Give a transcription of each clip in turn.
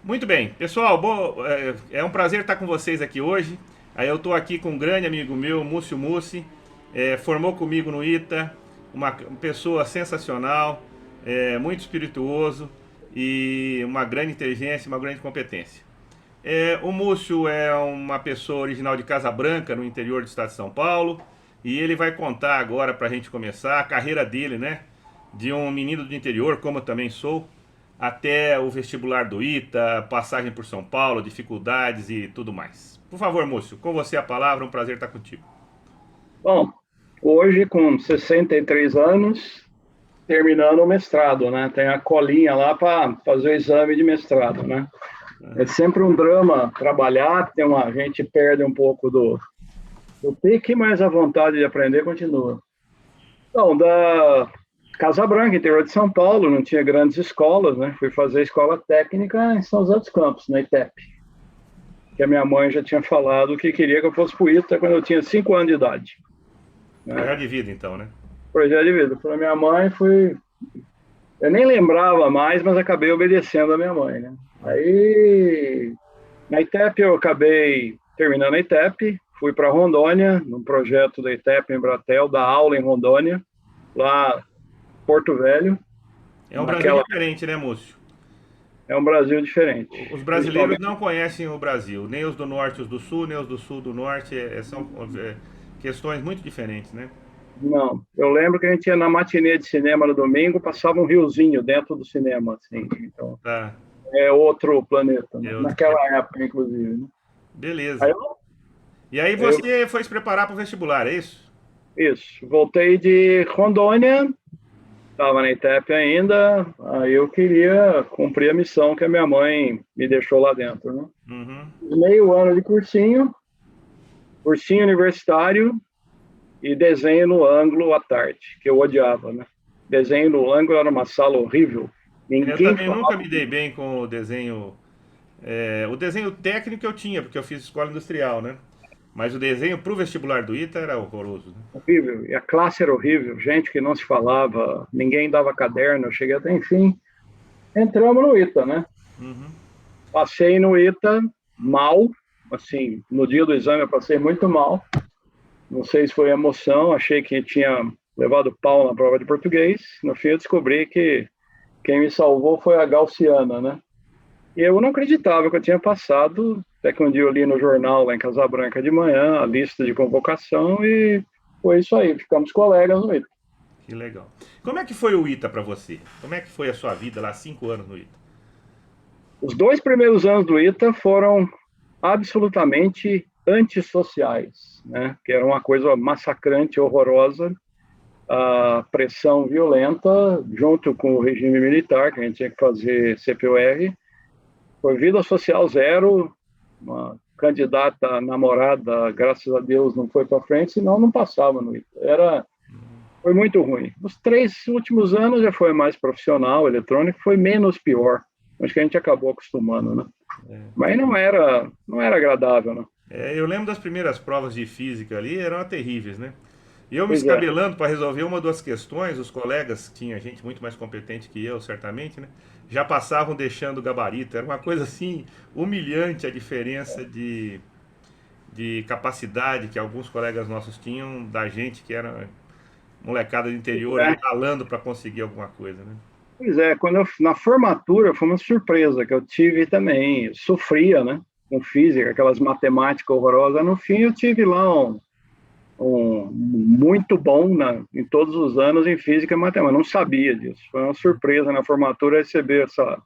Muito bem, pessoal, é um prazer estar com vocês aqui hoje. Aí eu estou aqui com um grande amigo meu, Múcio Mussi, formou comigo no ITA, uma pessoa sensacional, muito espirituoso e uma grande inteligência, uma grande competência. O Múcio é uma pessoa original de Casa Branca, no interior do estado de São Paulo, e ele vai contar agora, para a gente começar, a carreira dele, né? De um menino do interior, como eu também sou, até o vestibular do ITA, passagem por São Paulo, dificuldades e tudo mais. Por favor, Múcio, com você a palavra, um prazer estar contigo. Bom, hoje com 63 anos, terminando o mestrado, né? Tem a colinha lá para fazer o exame de mestrado, né? É sempre um drama trabalhar, a gente perde um pouco do pique, mas a vontade de aprender continua. Então, da Casa Branca, interior de São Paulo, não tinha grandes escolas, né? Fui fazer escola técnica em São José dos Campos, na ITEP, que a minha mãe já tinha falado que queria que eu fosse para o ITA quando eu tinha 5 anos de idade, né? Projeto de vida, então, né? Projeto de vida. Para minha mãe, eu nem lembrava mais, mas acabei obedecendo a minha mãe, né? Aí, na ITEP, eu acabei terminando a ITEP, fui para Rondônia, num projeto da ITEP em Bratel, dar aula em Rondônia, lá Porto Velho. É um Brasil Naquela diferente, né, Múcio? é um Brasil diferente, Os brasileiros principalmente. não conhecem o Brasil, nem os do norte, os do sul, nem os do sul, do norte, são questões muito diferentes, né? Não, eu lembro que a gente ia na matinê de cinema no domingo, passava um riozinho dentro do cinema, assim. Então, Tá, é outro planeta, né? eu, Naquela época, inclusive, né? Aí beleza. E aí eu, você foi se preparar para o vestibular, é isso? isso, voltei de Rondônia, estava na ITEP ainda, aí eu queria cumprir a missão que a minha mãe me deixou lá dentro, né? Uhum. Meio ano de cursinho universitário e desenho no ângulo à tarde, que eu odiava, né? Desenho no ângulo era uma sala horrível, Eu ninguém também nunca falava. me dei bem com o desenho. O desenho técnico eu tinha, porque eu fiz escola industrial, né? Mas o desenho pro vestibular do ITA era horroroso, né? Horrível, e a classe era horrível, gente que não se falava, ninguém dava caderno, eu cheguei até, enfim, entramos no ITA, né? Uhum. Passei no ITA mal, assim, no dia do exame eu passei muito mal. Não sei se foi emoção, achei que tinha levado pau na prova de português. No fim eu descobri que quem me salvou foi a Gaussiana, né? E eu não acreditava que eu tinha passado, até que um dia eu li no jornal lá em Casabranca de manhã a lista de convocação e foi isso aí, ficamos colegas no ITA. Que legal. Como é que foi o ITA pra você? Como é que foi a sua vida lá, 5 anos no ITA? Os 2 primeiros anos do ITA foram absolutamente antissociais, né? Que era uma coisa massacrante, horrorosa, a pressão violenta, junto com o regime militar, que a gente tinha que fazer CPUR, foi vida social zero, uma candidata namorada, graças a Deus, não foi para frente, senão não passava no ITA. Foi muito ruim. Os 3 últimos anos já foi mais profissional, eletrônico, foi menos pior. Acho que a gente acabou acostumando, né? Mas não era agradável, né? Eu lembro das primeiras provas de física ali, eram terríveis, né? E eu me Pois é. escabelando para resolver uma das questões, os colegas, tinha gente muito mais competente que eu, certamente, né? Já passavam deixando o gabarito. Era uma coisa assim, humilhante a diferença de capacidade que alguns colegas nossos tinham da gente que era molecada do interior ali É. ralando para conseguir alguma coisa, né? Pois é, na formatura foi uma surpresa que eu tive também. Eu sofria, né? Com física, aquelas matemáticas horrorosas. No fim, eu tive lá um muito bom em todos os anos em física e matemática. Eu não sabia disso. Foi uma surpresa na formatura receber essa.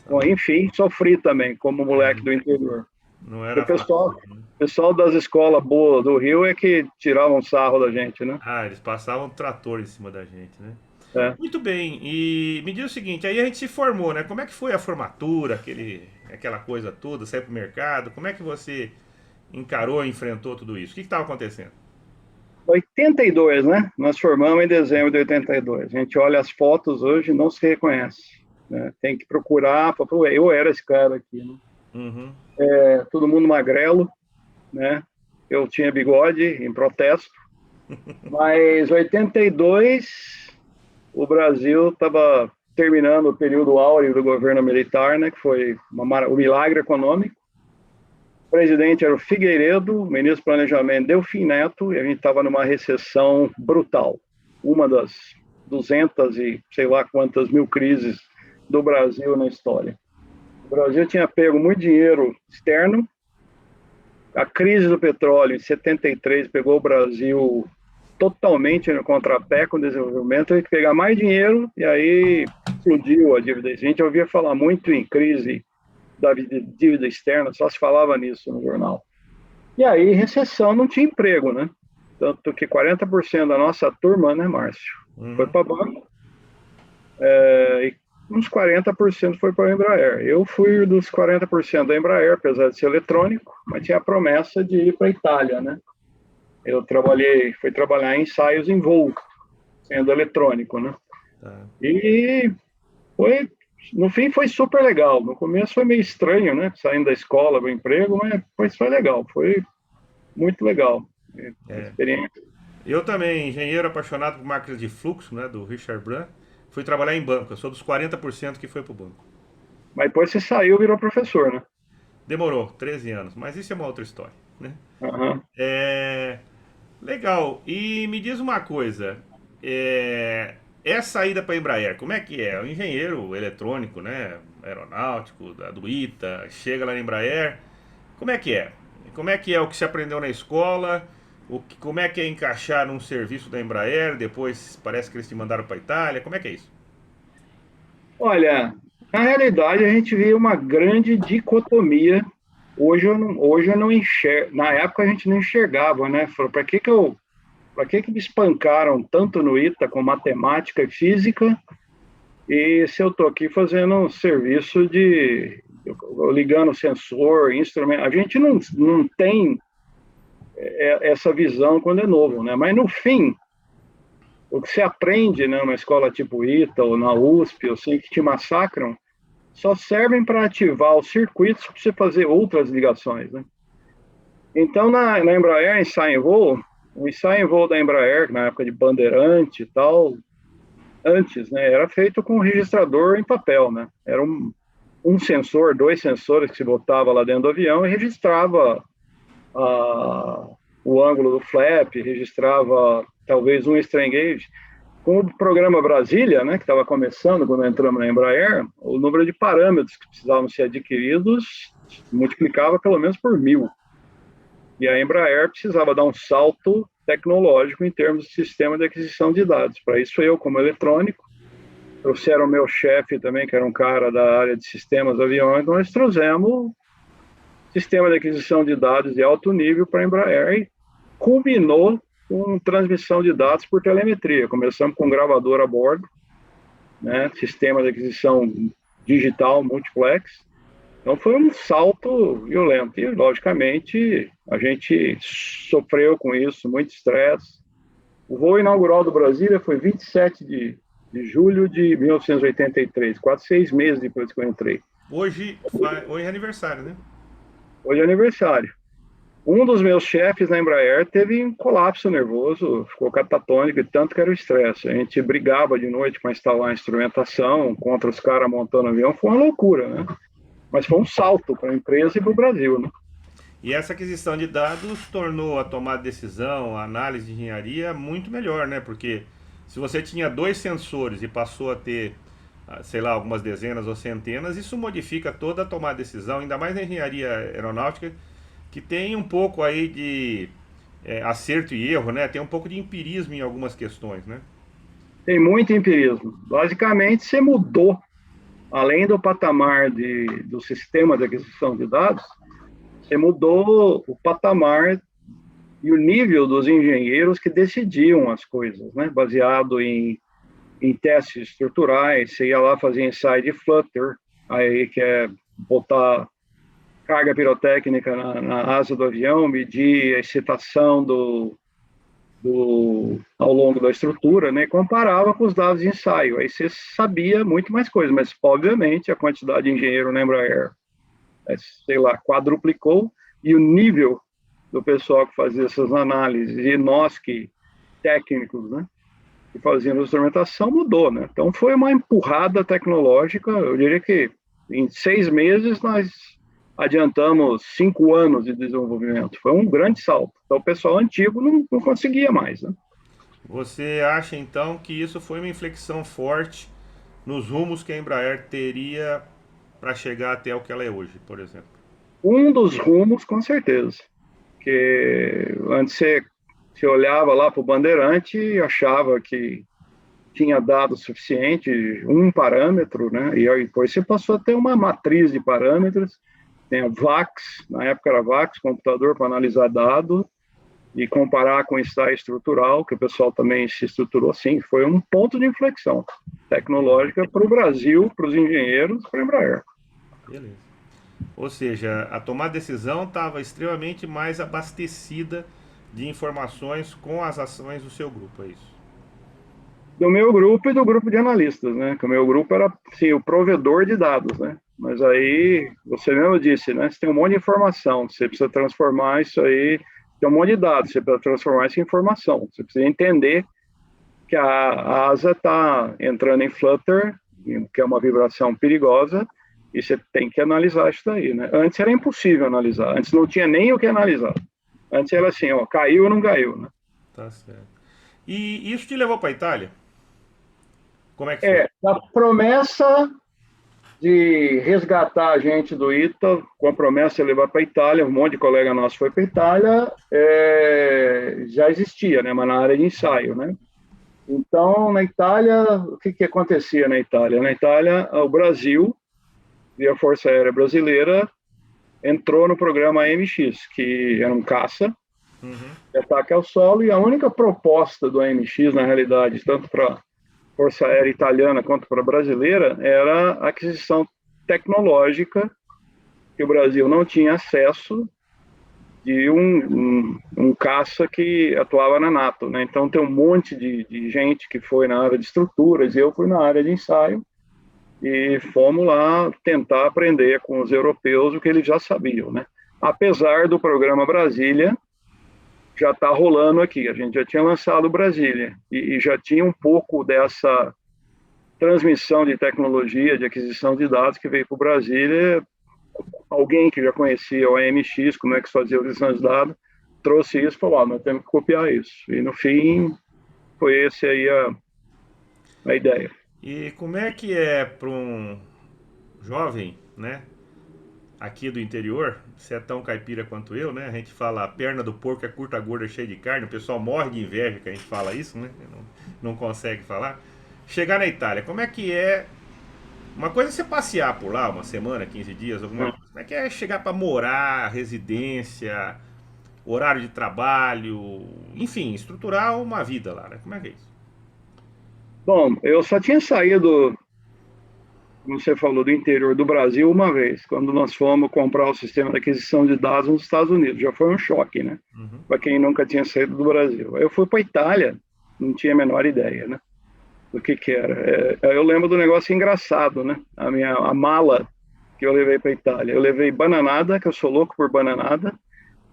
Bom, enfim, sofri também como moleque do interior. Não O era fácil. pessoal das escolas boas do Rio é que tiravam sarro da gente, né? Ah, eles passavam trator em cima da gente, né? É. Muito bem, e me diz o seguinte, aí a gente se formou, né? Como é que foi a formatura, aquela coisa toda, sair pro mercado? Como é que você encarou, enfrentou tudo isso? O que estava acontecendo? 82, né? Nós formamos em dezembro de 82. A gente olha as fotos hoje, não se reconhece, né? Tem que procurar. Eu era esse cara aqui, né? Uhum. Todo mundo magrelo, né? Eu tinha bigode em protesto, mas 82 o Brasil estava terminando o período áureo do governo militar, né, que foi o milagre econômico. O presidente era o Figueiredo, o ministro do Planejamento Delfim Neto, e a gente estava numa recessão brutal. Uma das 200 e sei lá quantas mil crises do Brasil na história. O Brasil tinha pego muito dinheiro externo. A crise do petróleo em 73 pegou o Brasil totalmente no contrapé com o desenvolvimento. Teve que pegar mais dinheiro e aí explodiu a dívida. A gente ouvia falar muito em crise da dívida externa, só se falava nisso no jornal. E aí, recessão, não tinha emprego, né? Tanto que 40% da nossa turma, né, Márcio, foi para banco, e uns 40% foi para a Embraer. Eu fui dos 40% da Embraer, apesar de ser eletrônico, mas tinha a promessa de ir para a Itália, né? Eu fui trabalhar em ensaios em voo, sendo eletrônico, né? E no fim foi super legal. No começo foi meio estranho, né? Saindo da escola para o emprego, mas foi legal, foi muito legal a experiência. Eu também, engenheiro apaixonado por máquinas de fluxo, né, do Richard Brandt, fui trabalhar em banco. Eu sou dos 40% que foi para o banco. Mas depois você saiu e virou professor, né? Demorou 13 anos, mas isso é uma outra história, né? Uhum. Legal. E me diz uma coisa, essa ida para a Embraer, como é que é? O engenheiro eletrônico, né, aeronáutico, do ITA, chega lá na Embraer, como é que é? Como é que é o que se aprendeu na escola? Como é que é encaixar num serviço da Embraer? Depois parece que eles te mandaram para a Itália. Como é que é isso? Olha, na realidade a gente vê uma grande dicotomia. Hoje eu não enxergo. Na época a gente não enxergava, né? Falou, para que me espancaram tanto no ITA com matemática e física? E se eu estou aqui fazendo um serviço ligando sensor, instrumento, a gente não tem essa visão quando é novo, né? Mas no fim, o que você aprende, né, numa escola tipo ITA ou na USP, eu sei que te massacram, só servem para ativar os circuitos para você fazer outras ligações, né? Então, na Embraer, ensaio em voo, o ensaio em voo da Embraer, na época de Bandeirante e tal, antes, né, era feito com um registrador em papel, né? Era um sensor, dois sensores que se botava lá dentro do avião e registrava o ângulo do flap, registrava talvez um strain gauge. Com o programa Brasília, né, que estava começando quando entramos na Embraer, o número de parâmetros que precisavam ser adquiridos multiplicava pelo menos por 1000. E a Embraer precisava dar um salto tecnológico em termos de sistema de aquisição de dados. Para isso, eu, como eletrônico, trouxeram o meu chefe também, que era um cara da área de sistemas aviões, nós trouxemos sistema de aquisição de dados de alto nível para a Embraer e culminou com transmissão de dados por telemetria. Começamos com um gravador a bordo, né, sistema de aquisição digital multiplex. Então foi um salto violento e, logicamente, a gente sofreu com isso, muito estresse. O voo inaugural do Brasília foi 27 de julho de 1983, quase 6 meses depois que eu entrei. Hoje é aniversário, né? Hoje é aniversário. Um dos meus chefes na Embraer teve um colapso nervoso, ficou catatônico, e tanto que era o estresse. A gente brigava de noite para instalar a instrumentação contra os caras montando avião, foi uma loucura, né? Mas foi um salto para a empresa e para o Brasil, né? E essa aquisição de dados tornou a tomada de decisão, a análise de engenharia muito melhor, né? Porque se você tinha 2 sensores e passou a ter, sei lá, algumas dezenas ou centenas, isso modifica toda a tomada de decisão, ainda mais na engenharia aeronáutica, que tem um pouco aí de acerto e erro, né? Tem um pouco de empirismo em algumas questões, né? Tem muito empirismo. Basicamente, você mudou, além do patamar do sistema de aquisição de dados, você mudou o patamar e o nível dos engenheiros que decidiam as coisas, né? Baseado em testes estruturais, você ia lá fazer ensaio de flutter, aí que é botar carga pirotécnica na asa do avião, medir a excitação ao longo da estrutura, né? Comparava com os dados de ensaio. Aí você sabia muito mais coisas, mas obviamente a quantidade de engenheiro na Embraer, sei lá, quadruplicou, e o nível do pessoal que fazia essas análises, e nós que técnicos, né? que faziam instrumentação mudou, né? Então foi uma empurrada tecnológica. Eu diria que em 6 meses nós adiantamos 5 anos de desenvolvimento. Foi um grande salto. Então o pessoal antigo não conseguia mais, né? Você acha então que isso foi uma inflexão forte nos rumos que a Embraer teria para chegar até o que ela é hoje, por exemplo? Um dos rumos, com certeza. Que antes você olhava lá para o Bandeirante e achava que tinha dado suficiente, um parâmetro, né? E aí depois você passou a ter uma matriz de parâmetros, tem a VAX, na época era VAX, computador para analisar dado, e comparar com o estágio estrutural, que o pessoal também se estruturou assim, foi um ponto de inflexão tecnológica para o Brasil, para os engenheiros, para a Embraer. Beleza. Ou seja, a tomar decisão estava extremamente mais abastecida de informações com as ações do seu grupo, é isso? Do meu grupo e do grupo de analistas, né? Que o meu grupo era, sim, o provedor de dados, né? Mas aí, você mesmo disse, né? Você tem um monte de informação, você precisa transformar isso aí, tem um monte de dados, você precisa transformar isso em informação. Você precisa entender que a asa está entrando em flutter, que é uma vibração perigosa, e você tem que analisar isso daí, né? Antes era impossível analisar, antes não tinha nem o que analisar. Antes era assim, ó, caiu ou não caiu, né? Tá certo. E isso te levou para a Itália? Como é que foi? A promessa de resgatar a gente do ITA, com a promessa de levar para a Itália, um monte de colega nosso foi para a Itália, já existia, né, mas na área de ensaio, né? Então, na Itália, o que acontecia na Itália? Na Itália, o Brasil, e a Força Aérea Brasileira, entrou no programa AMX, que era um caça de ataque ao solo, e a única proposta do AMX, na realidade, tanto para Força Aérea Italiana quanto para a brasileira, era a aquisição tecnológica que o Brasil não tinha acesso de um caça que atuava na NATO, né? Então tem um monte de gente que foi na área de estruturas, e eu fui na área de ensaio, e fomos lá tentar aprender com os europeus o que eles já sabiam, né? Apesar do programa Brasília já está rolando aqui, a gente já tinha lançado Brasília, e já tinha um pouco dessa transmissão de tecnologia, de aquisição de dados que veio para o Brasília. Alguém que já conhecia o AMX, como é que se fazia a aquisição de dados, trouxe isso e falou, nós temos que copiar isso. E no fim, foi essa aí a ideia. E como é que é para um jovem, né, aqui do interior, você é tão caipira quanto eu, né? A gente fala a perna do porco é curta, gorda, cheia de carne. O pessoal morre de inveja que a gente fala isso, né? Não consegue falar. Chegar na Itália, como é que é? Uma coisa é você passear por lá, uma semana, 15 dias, alguma coisa. Como é que é chegar para morar, residência, horário de trabalho, enfim, estruturar uma vida lá, né? Como é que é isso? Bom, eu só tinha saído, como você falou, do interior do Brasil uma vez, quando nós fomos comprar o sistema de aquisição de dados nos Estados Unidos. Já foi um choque, né? Para quem nunca tinha saído do Brasil. Eu fui para a Itália, não tinha a menor ideia, né? Do que era. Eu lembro do negócio engraçado, né? A mala que eu levei para a Itália. Eu levei bananada, que eu sou louco por bananada,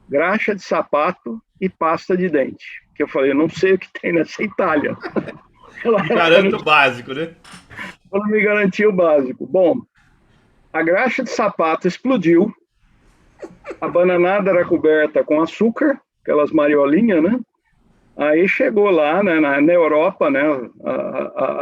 graxa de sapato e pasta de dente. Que eu falei, eu não sei o que tem nessa Itália. Garanto o básico, né? Ela me garantiu o básico. Bom, a graxa de sapato explodiu, a bananada era coberta com açúcar, aquelas mariolinhas, né? Aí chegou lá, né, na Europa, né,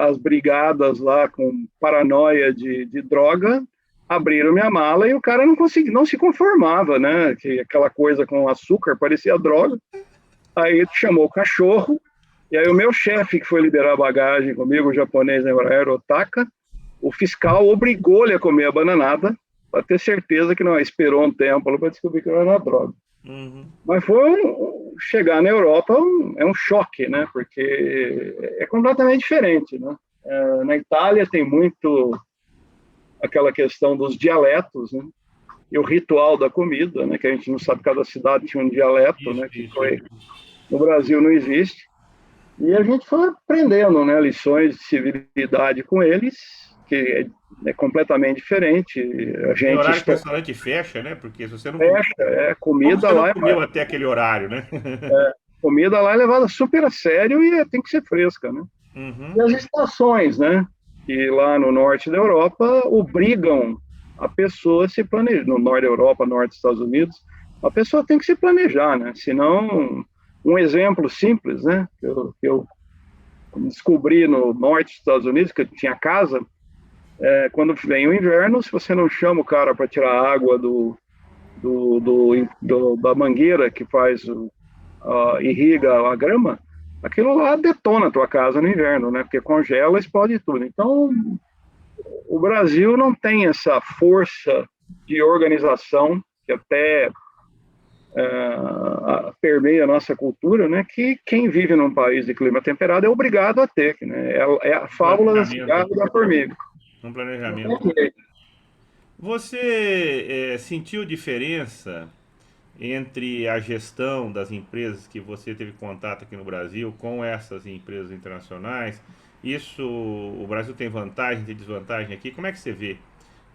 as brigadas lá com paranoia de droga, abriram minha mala e o cara não se conformava, né, que aquela coisa com açúcar parecia droga. Aí chamou o cachorro, e aí o meu chefe, que foi liberar a bagagem comigo, o japonês na Embraer, Otaka, o fiscal obrigou ele a comer a bananada, para ter certeza que não esperou um tempo para descobrir que não era droga. Mas chegar na Europa é um choque, né? Porque é completamente diferente, né? Na Itália tem muito aquela questão dos dialetos, né? E o ritual da comida, né? Que a gente não sabe, cada cidade tinha um dialeto, né? Que foi, no Brasil não existe. E a gente foi aprendendo, né? Lições de civilidade com eles, que é completamente diferente. A gente tem horário que o restaurante fecha, né? Porque se você não fecha, comida lá comeu até aquele horário, né? Comida lá é levada super a sério e tem que ser fresca, né? E as estações, né? Que lá no norte da Europa obrigam a pessoa a se planejar. No norte da Europa, norte dos Estados Unidos, a pessoa tem que se planejar, né? Senão, um exemplo simples, né? Que eu descobri no norte dos Estados Unidos, que eu tinha casa, quando vem o inverno, se você não chama o cara para tirar a água da mangueira que irriga a grama, aquilo lá detona a tua casa no inverno, né? Porque congela, explode tudo. Então, o Brasil não tem essa força de organização que até permeia a nossa cultura, né? Que quem vive num país de clima temperado é obrigado a ter, né? É a fábula da cigarra e da formiga. Um planejamento. Você sentiu diferença entre a gestão das empresas que você teve contato aqui no Brasil com essas empresas internacionais? Isso, o Brasil tem vantagem, tem desvantagem aqui? Como é que você vê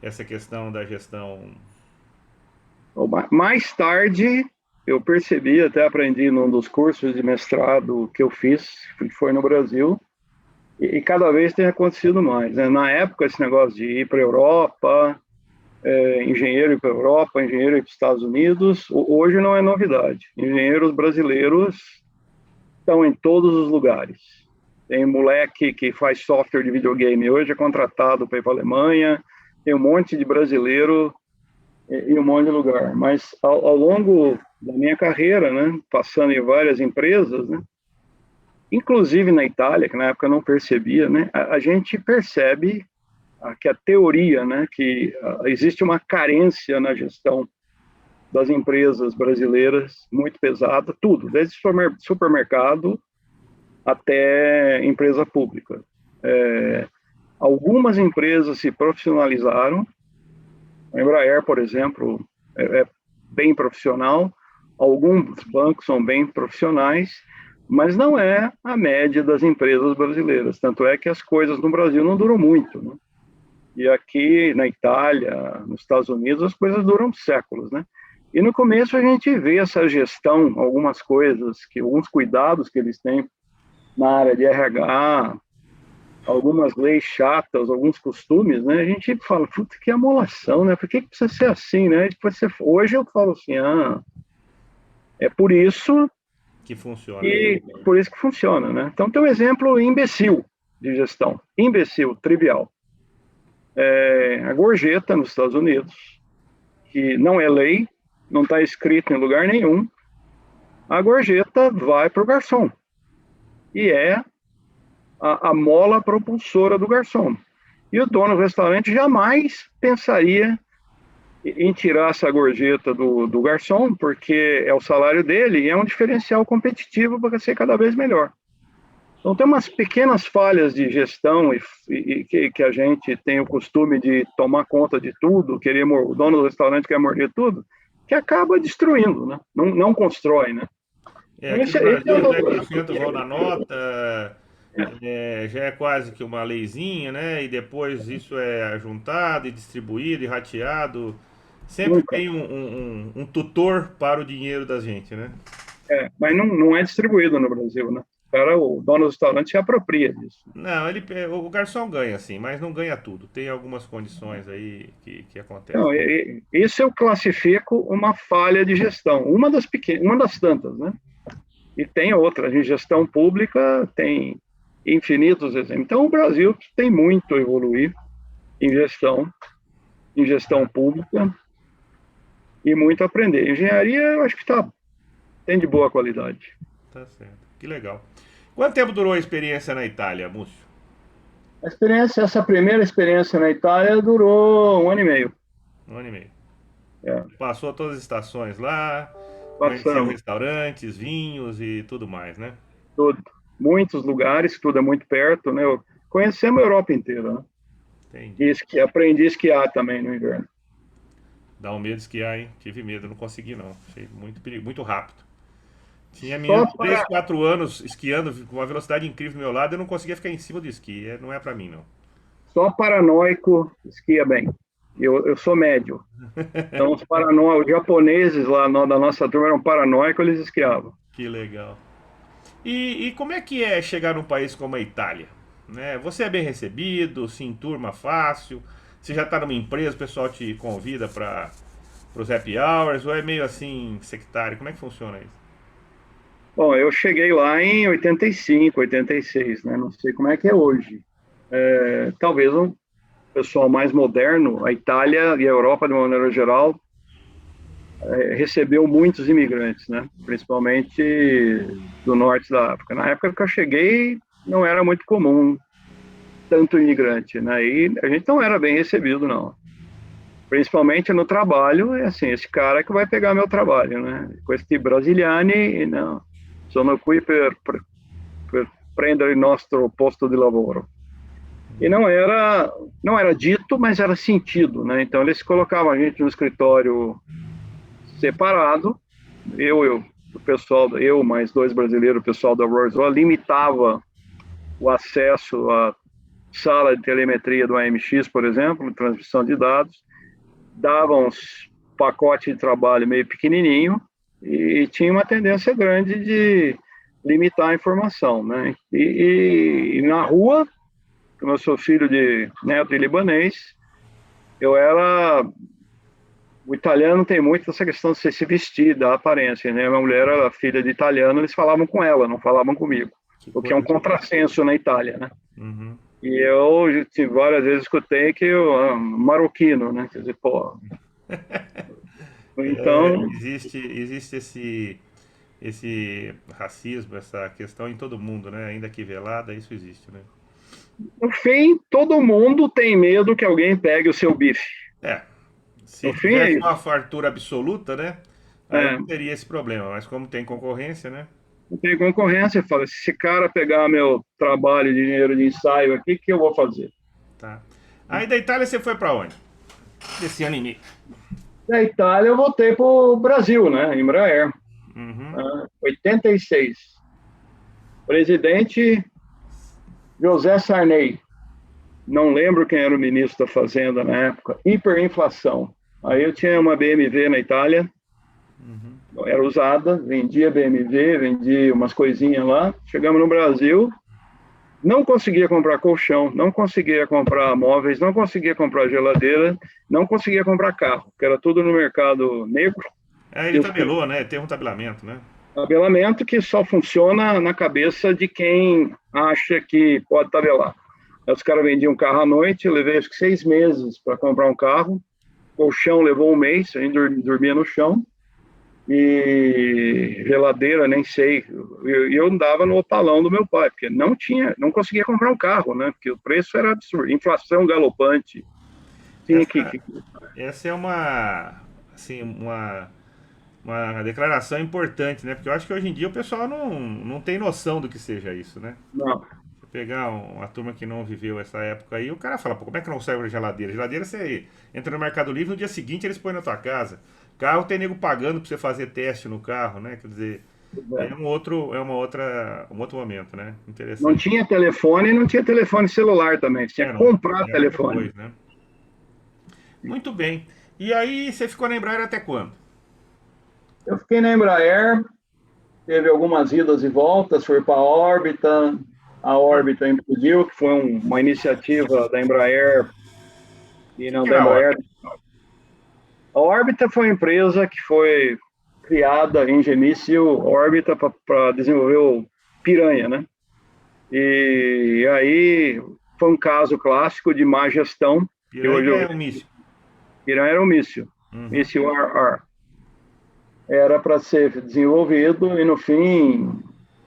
essa questão da gestão? Mais tarde, eu percebi, até aprendi num dos cursos de mestrado que eu fiz, que foi no Brasil, e cada vez tem acontecido mais, né? Na época, esse negócio de ir para a Europa, engenheiro ir para a Europa, engenheiro ir para os Estados Unidos, hoje não é novidade. Engenheiros brasileiros estão em todos os lugares. Tem moleque que faz software de videogame hoje, é contratado para ir para a Alemanha, tem um monte de brasileiro em um monte de lugar. Mas ao longo da minha carreira, né, passando em várias empresas, né, inclusive na Itália, que na época eu não percebia, né, a gente percebe que a teoria, né, que existe uma carência na gestão das empresas brasileiras muito pesada, tudo, desde supermercado até empresa pública. Algumas empresas se profissionalizaram, a Embraer, por exemplo, é bem profissional, alguns bancos são bem profissionais, mas não é a média das empresas brasileiras. Tanto é que as coisas no Brasil não duram muito, né? E aqui na Itália, nos Estados Unidos, as coisas duram séculos, né? E no começo a gente vê essa gestão, algumas coisas, alguns cuidados que eles têm na área de RH, algumas leis chatas, alguns costumes, né? A gente fala, puta, que amolação, né? Por que precisa ser assim, né? Hoje eu falo assim, é por isso que funciona. Por isso que funciona, né? Então tem um exemplo imbecil de gestão, imbecil, trivial. A gorjeta nos Estados Unidos, que não é lei, não está escrito em lugar nenhum, a gorjeta vai para o garçom. E é a mola propulsora do garçom. E o dono do restaurante jamais pensaria em tirar essa gorjeta do garçom, porque é o salário dele e é um diferencial competitivo para ser cada vez melhor. Então, tem umas pequenas falhas de gestão e que a gente tem o costume de tomar conta de tudo, o dono do restaurante quer morder tudo, que acaba destruindo, né? Não constrói, né? Aqui no Brasil, 10% vão na nota, já é quase que uma leizinha, né? E depois isso é juntado e distribuído e rateado. Sempre tem um tutor para o dinheiro da gente, né? Mas não é distribuído no Brasil, né? O dono do restaurante se apropria disso. Não, o garçom ganha sim, mas não ganha tudo. Tem algumas condições aí que acontecem. Não, isso eu classifico uma falha de gestão, uma das tantas, né? E tem outras, em gestão pública tem infinitos exemplos. Então o Brasil tem muito a evoluir em gestão pública e muito a aprender. Engenharia eu acho que tem de boa qualidade. Tá certo, que legal. Quanto tempo durou a experiência na Itália, Múcio? Essa primeira experiência na Itália durou 1 ano e meio. 1 ano e meio. Passou todas as estações lá, Passamos. Conheceu restaurantes, vinhos e tudo mais, né? Tudo. Muitos lugares, tudo é muito perto, né? Conhecemos a Europa inteira, né? Entendi. Aprendi a esquiar também no inverno. Dá um medo de esquiar, hein? Tive medo, não consegui não. Achei muito perigo, muito rápido. Tinha menino de 3, 4 anos esquiando com uma velocidade incrível do meu lado, eu não conseguia ficar em cima do esqui. Não é pra mim, não. Só paranoico esquia bem. Eu sou médio. Então, os japoneses lá da nossa turma eram paranoicos, eles esquiavam. Que legal. E como é que é chegar num país como a Itália? Né? Você é bem recebido, se enturma fácil, você já está numa empresa, o pessoal te convida para os happy hours, ou é meio assim sectário? Como é que funciona isso? Bom, eu cheguei lá em 85, 86, né? Não sei como é que é hoje. Talvez um pessoal mais moderno, a Itália e a Europa, de uma maneira geral, recebeu muitos imigrantes, né? Principalmente do norte da África. Na época que eu cheguei, não era muito comum tanto imigrante, né? E a gente não era bem recebido, não. Principalmente no trabalho, é assim, esse cara que vai pegar meu trabalho, né? Questi brasiliani não, sono qui per prendere il nostro posto di lavoro. E não era dito, mas era sentido, né? Então eles colocavam a gente no escritório separado, o pessoal, eu mais dois brasileiros, o pessoal da Rolls-Royce limitava o acesso à sala de telemetria do AMX, por exemplo, transmissão de dados, davam uns pacotes de trabalho meio pequenininho e tinha uma tendência grande de limitar a informação, né? E na rua, como eu sou filho de neto de libanês, eu era o italiano tem muito essa questão de você se vestir, da aparência, né? Minha mulher era filha de italiano, eles falavam com ela, não falavam comigo, Que o que é um coisa. contrassenso na Itália, né? Uhum. E eu várias vezes escutei que eu marroquino, né? Quer dizer, pô. Então, Existe esse racismo, essa questão em todo mundo, né? Ainda que velada, isso existe, né? no fim, todo mundo tem medo que alguém pegue o seu bife. É, se No fim é tivesse uma isso. fartura absoluta, né? Aí É, não teria esse problema, mas como tem concorrência, né? não tem concorrência. Fala, se esse cara pegar meu trabalho de dinheiro de ensaio aqui, o que eu vou fazer? Tá. Aí da Itália você foi pra onde? Desse ano e meio. Da Itália eu voltei para o Brasil, né? Embraer. Uhum. 86. Presidente José Sarney. Não lembro quem era o ministro da Fazenda na época. Hiperinflação. Aí eu tinha uma BMW na Itália, era usada, vendia BMW, vendia umas coisinhas lá. Chegamos no Brasil, não conseguia comprar colchão, não conseguia comprar móveis, não conseguia comprar geladeira, não conseguia comprar carro, porque era tudo no mercado negro. Aí E ele os tabelou, né? Teve um tabelamento, né? tabelamento que só funciona na cabeça de quem acha que pode tabelar. Aí os caras vendiam carro à noite, eu levei acho que 6 meses para comprar um carro, colchão levou um mês, a gente dormia no chão, e geladeira, nem sei. Eu andava no opalão do meu pai, porque não conseguia comprar um carro, né? Porque o preço era absurdo, inflação galopante. Tinha que. Essa, essa é assim, uma declaração importante, né? Porque eu acho que hoje em dia o pessoal não tem noção do que seja isso, né? Não, Você pegar uma turma que não viveu essa época aí, o cara fala, pô, como é que não serve geladeira? Geladeira você entra no Mercado Livre, no dia seguinte eles põem na tua casa. Carro tem nego pagando pra você fazer teste no carro, né? Quer dizer, um outro momento, né? não Interessante. tinha telefone, não tinha telefone celular também. Você tinha que Não, comprar vieram telefone. depois, né? Muito bem. E aí, você ficou na Embraer até quando? Eu fiquei na Embraer, teve algumas idas e voltas, fui para a órbita implodiu, que foi uma iniciativa da Embraer O e que que não era da a hora? Embraer. A órbita foi uma empresa que foi criada em Genício Órbita para desenvolver o Piranha, né? E aí foi um caso clássico de má gestão, que hoje Piranha é um míssil. Piranha era um míssil, Uhum. míssil RR. Era para ser desenvolvido e no fim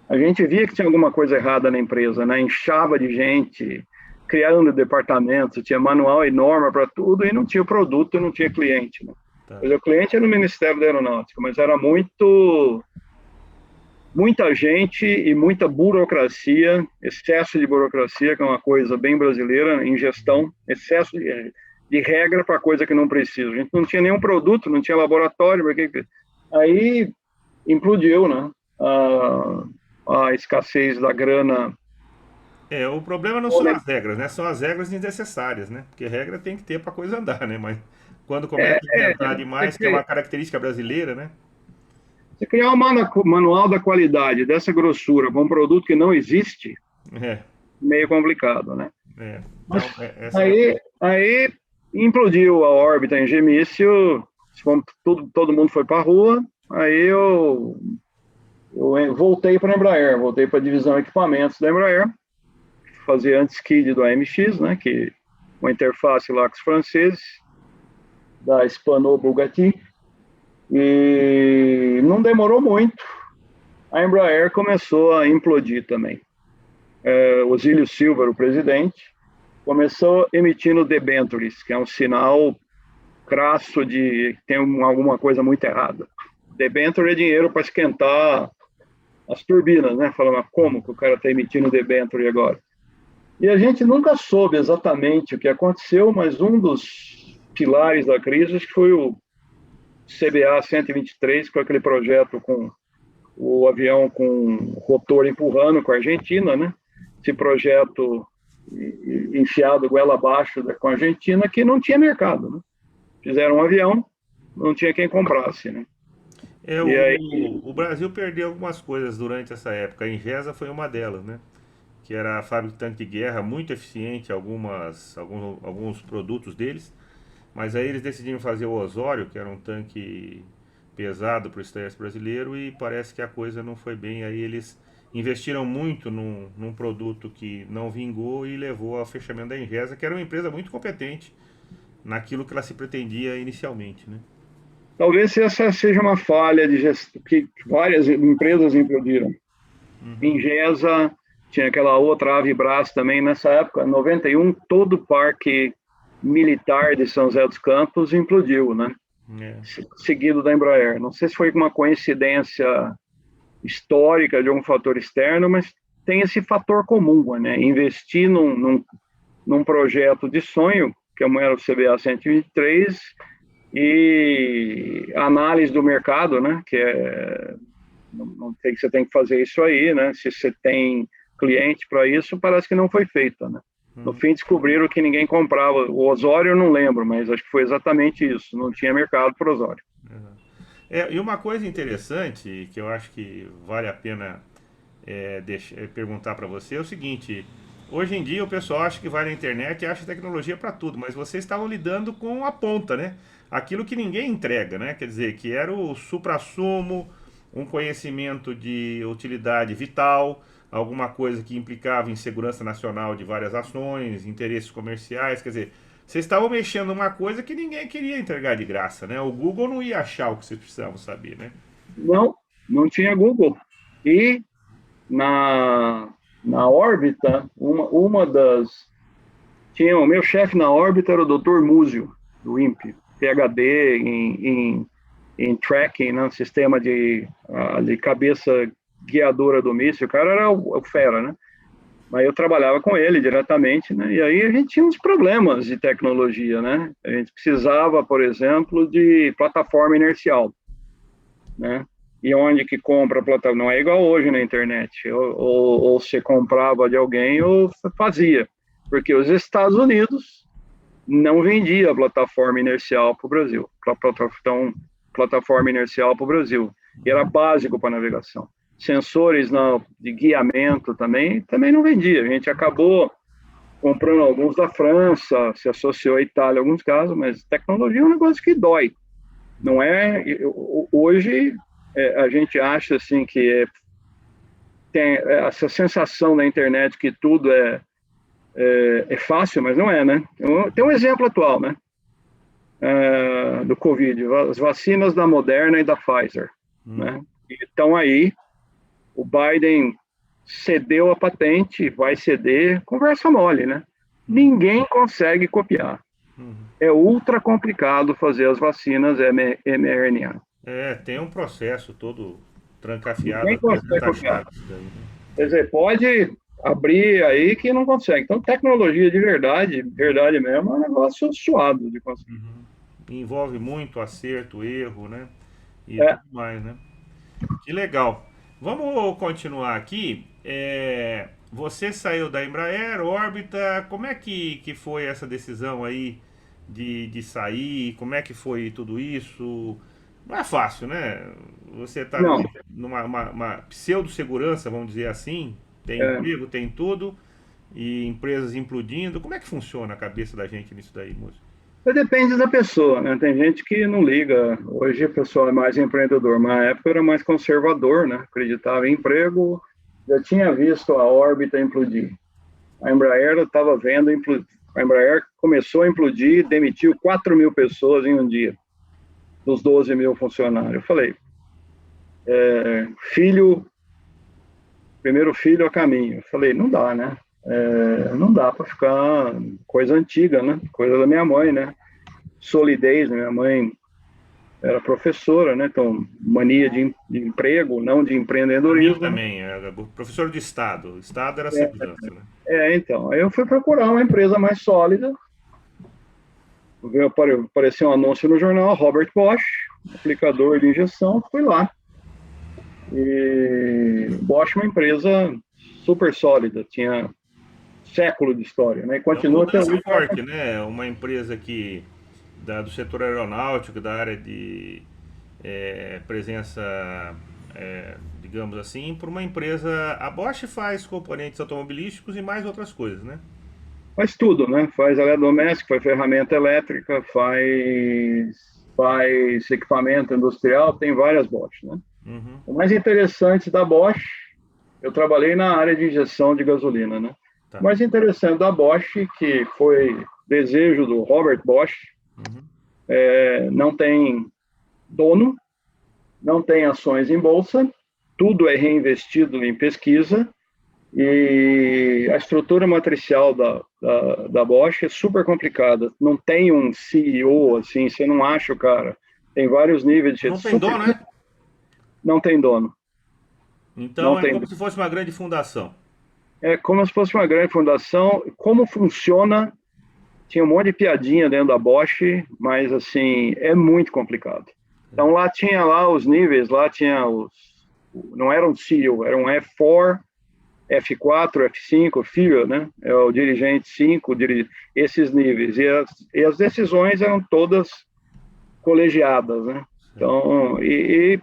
a gente via que tinha alguma coisa errada na empresa, né? Inchava de gente, criando departamentos, tinha manual e norma para tudo e não tinha produto, não tinha cliente, né? Tá. Pois o cliente era no Ministério da Aeronáutica, mas era muita gente e muita burocracia, excesso de burocracia, que é uma coisa bem brasileira em gestão, excesso de regra para coisa que não precisa. A gente não tinha nenhum produto, não tinha laboratório, porque aí implodiu, né? A escassez da grana. É, o problema não são as regras, né? São as regras desnecessárias, né? Porque regra tem que ter pra coisa andar, né? Mas quando começa É, a inventar é demais, que é uma que característica brasileira, né? Você criar um manual da qualidade dessa grossura para um produto que não existe, É, meio complicado, né? então, Mas essa é. aí implodiu a órbita em Gemício, todo mundo foi para a rua, aí eu voltei para a Embraer, voltei para a divisão equipamentos da Embraer, fazer antes KID do AMX, né, que uma interface lá com os franceses, da Hispano Bugatti, e não demorou muito, a Embraer começou a implodir também. Osílio Silva, o presidente, começou emitindo debentures, que é um sinal crasso de que tem alguma coisa muito errada. Debenture é dinheiro para esquentar as turbinas, né? Falando, como que o cara está emitindo debenture agora? E a gente nunca soube exatamente o que aconteceu, mas um dos pilares da crise acho que foi o CBA 123, com aquele projeto com o avião com rotor empurrando com a Argentina, né? Esse projeto enfiado goela abaixo com a Argentina, que não tinha mercado, né? Fizeram um avião, não tinha quem comprasse, né? E aí, O Brasil perdeu algumas coisas durante essa época. A Ingesa foi uma delas, né? Que era a fábrica de tanque de guerra, muito eficiente, alguns produtos deles. Mas aí eles decidiram fazer o Osório, que era um tanque pesado para o exército brasileiro, e parece que a coisa não foi bem. Aí eles investiram muito num produto que não vingou e levou ao fechamento da Ingesa, que era uma empresa muito competente naquilo que ela se pretendia inicialmente, né? talvez essa seja uma falha de gestão que várias empresas implodiram. Uhum. Ingesa, tinha aquela outra Avibras também nessa época, 91, todo o parque militar de São José dos Campos implodiu, né? É. Seguido da Embraer. Não sei se foi uma coincidência histórica de um fator externo, mas tem esse fator comum, né? Investir num projeto de sonho, que era o CBA 123, e análise do mercado, né? Que é não tem que você tem que fazer isso aí, né? Se você tem cliente para isso, parece que não foi feito, né? No Uhum. fim descobriram que ninguém comprava. O Osório eu não lembro, mas acho que foi exatamente isso. Não tinha mercado para o Osório. E uma coisa interessante que eu acho que vale a pena perguntar para você é o seguinte: hoje em dia o pessoal acha que vai na internet e acha tecnologia para tudo, mas vocês estavam lidando com a ponta, né? Aquilo que ninguém entrega, né? Quer dizer, que era o suprassumo, um conhecimento de utilidade vital, alguma coisa que implicava em segurança nacional de várias ações, interesses comerciais, quer dizer, vocês estavam mexendo numa coisa que ninguém queria entregar de graça, né? O Google não ia achar o que vocês precisavam saber, né? Não, não tinha Google. E na órbita, uma das. Tinha o meu chefe na órbita era o Dr. Múzio, do INPE, PhD em tracking, né, sistema de cabeça guiadora do míssil. O cara era o fera, né? Mas eu trabalhava com ele diretamente, né? E aí a gente tinha uns problemas de tecnologia, né? A gente precisava, por exemplo, de plataforma inercial, né? E onde que compra a plataforma? Não é igual hoje na internet. Ou você comprava de alguém ou fazia. Porque os Estados Unidos não vendia a plataforma inercial para o Brasil. Então, plataforma inercial para o Brasil. E era básico para navegação. Sensores de guiamento também não vendia. A gente acabou comprando alguns da França, se associou à Itália em alguns casos, mas tecnologia é um negócio que dói. Não é. Hoje a gente acha assim que tem essa sensação na internet que tudo é fácil, mas não é, né? Tem um exemplo atual, né? Do Covid, as vacinas da Moderna e da Pfizer, né? E estão aí, o Biden cedeu a patente, vai ceder, conversa mole, né? Ninguém consegue copiar. É ultra complicado fazer as vacinas mRNA. Tem um processo todo trancafiado, Ninguém às vezes é consegue copiar. taxado isso daí, né? Quer dizer, pode abrir aí que não consegue. Então, tecnologia de verdade, verdade mesmo, é um negócio suado de conseguir. Envolve muito acerto, erro, né? E É, tudo mais, né? Que legal. Vamos continuar aqui. Você saiu da Embraer, órbita. Como é que foi essa decisão aí de sair? Como é que foi tudo isso? Não é fácil, né? Você está Não, numa uma pseudo-segurança, vamos dizer assim, tem é, emprego, tem tudo, e empresas implodindo. Como é que funciona a cabeça da gente nisso daí, moço? depende da pessoa, né? Tem gente que não liga. Hoje a pessoa é mais empreendedor, mas na época eu era mais conservador, né? Acreditava em emprego, já tinha visto a órbita implodir. A Embraer estava vendo implodir. A Embraer começou a implodir, demitiu 4 mil pessoas em um dia, dos 12 mil funcionários. Eu falei, filho, primeiro filho a caminho. Eu falei, não dá, né? Não dá para ficar coisa antiga, né? Coisa da minha mãe, né? Solidez, né? Minha mãe era professora, né? Então, mania de emprego, não de A minha empreendedorismo. também, era professor de Estado. O Estado era segurança, né? Então, aí eu fui procurar uma empresa mais sólida. Apareceu um anúncio no jornal, Robert Bosch, aplicador de injeção, fui lá. E Bosch é uma empresa super sólida, tinha século de história, né? E É uma continua até mudança hoje. forte, né? Uma empresa do setor aeronáutico, da área de presença, digamos assim, para uma empresa. A Bosch faz componentes automobilísticos e mais outras coisas, né? Faz tudo, né? Faz eletrodoméstico, faz ferramenta elétrica, faz equipamento industrial, tem várias Bosch, né? Uhum, O mais interessante da Bosch, eu trabalhei na área de injeção de gasolina, né? O tá. mais interessante da Bosch, que foi desejo do Robert Bosch, Uhum. não tem dono, não tem ações em bolsa, tudo é reinvestido em pesquisa e a estrutura matricial da Bosch é super complicada. Não tem um CEO assim, você não acha o cara. Tem vários níveis de Não tem super. dono, né? Não tem dono. Não Então é tem como dono. se fosse uma grande fundação. É como se fosse uma grande fundação. Como funciona? Tinha um monte de piadinha dentro da Bosch, mas assim, é muito complicado. Então lá tinha lá os níveis, lá tinha os. Não era um CEO, era um F4, F4, F5, FIA, né? É o dirigente 5, esses níveis. E as decisões eram todas colegiadas, né? Então, e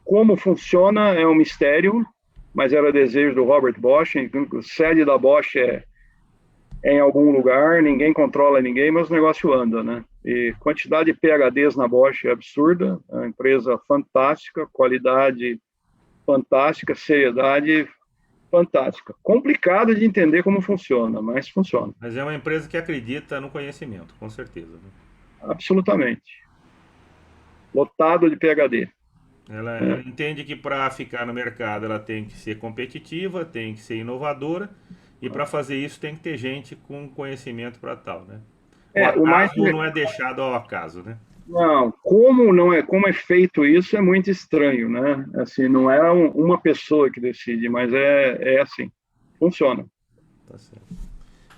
como funciona é um mistério, mas era desejo do Robert Bosch. A sede da Bosch é em algum lugar, ninguém controla ninguém, mas o negócio anda, né? E quantidade de PhDs na Bosch é absurda, é uma empresa fantástica, qualidade fantástica, seriedade fantástica. Complicado de entender como funciona, mas funciona. Mas é uma empresa que acredita no conhecimento, com certeza, né? Absolutamente. Lotado de PhD. Ela Né? entende que para ficar no mercado ela tem que ser competitiva, tem que ser inovadora, e para fazer isso tem que ter gente com conhecimento para tal, né? O O mais acaso não é deixado ao acaso, né? não, como é feito isso é muito estranho, né? Assim, não é uma pessoa que decide, mas é assim, funciona. Tá certo.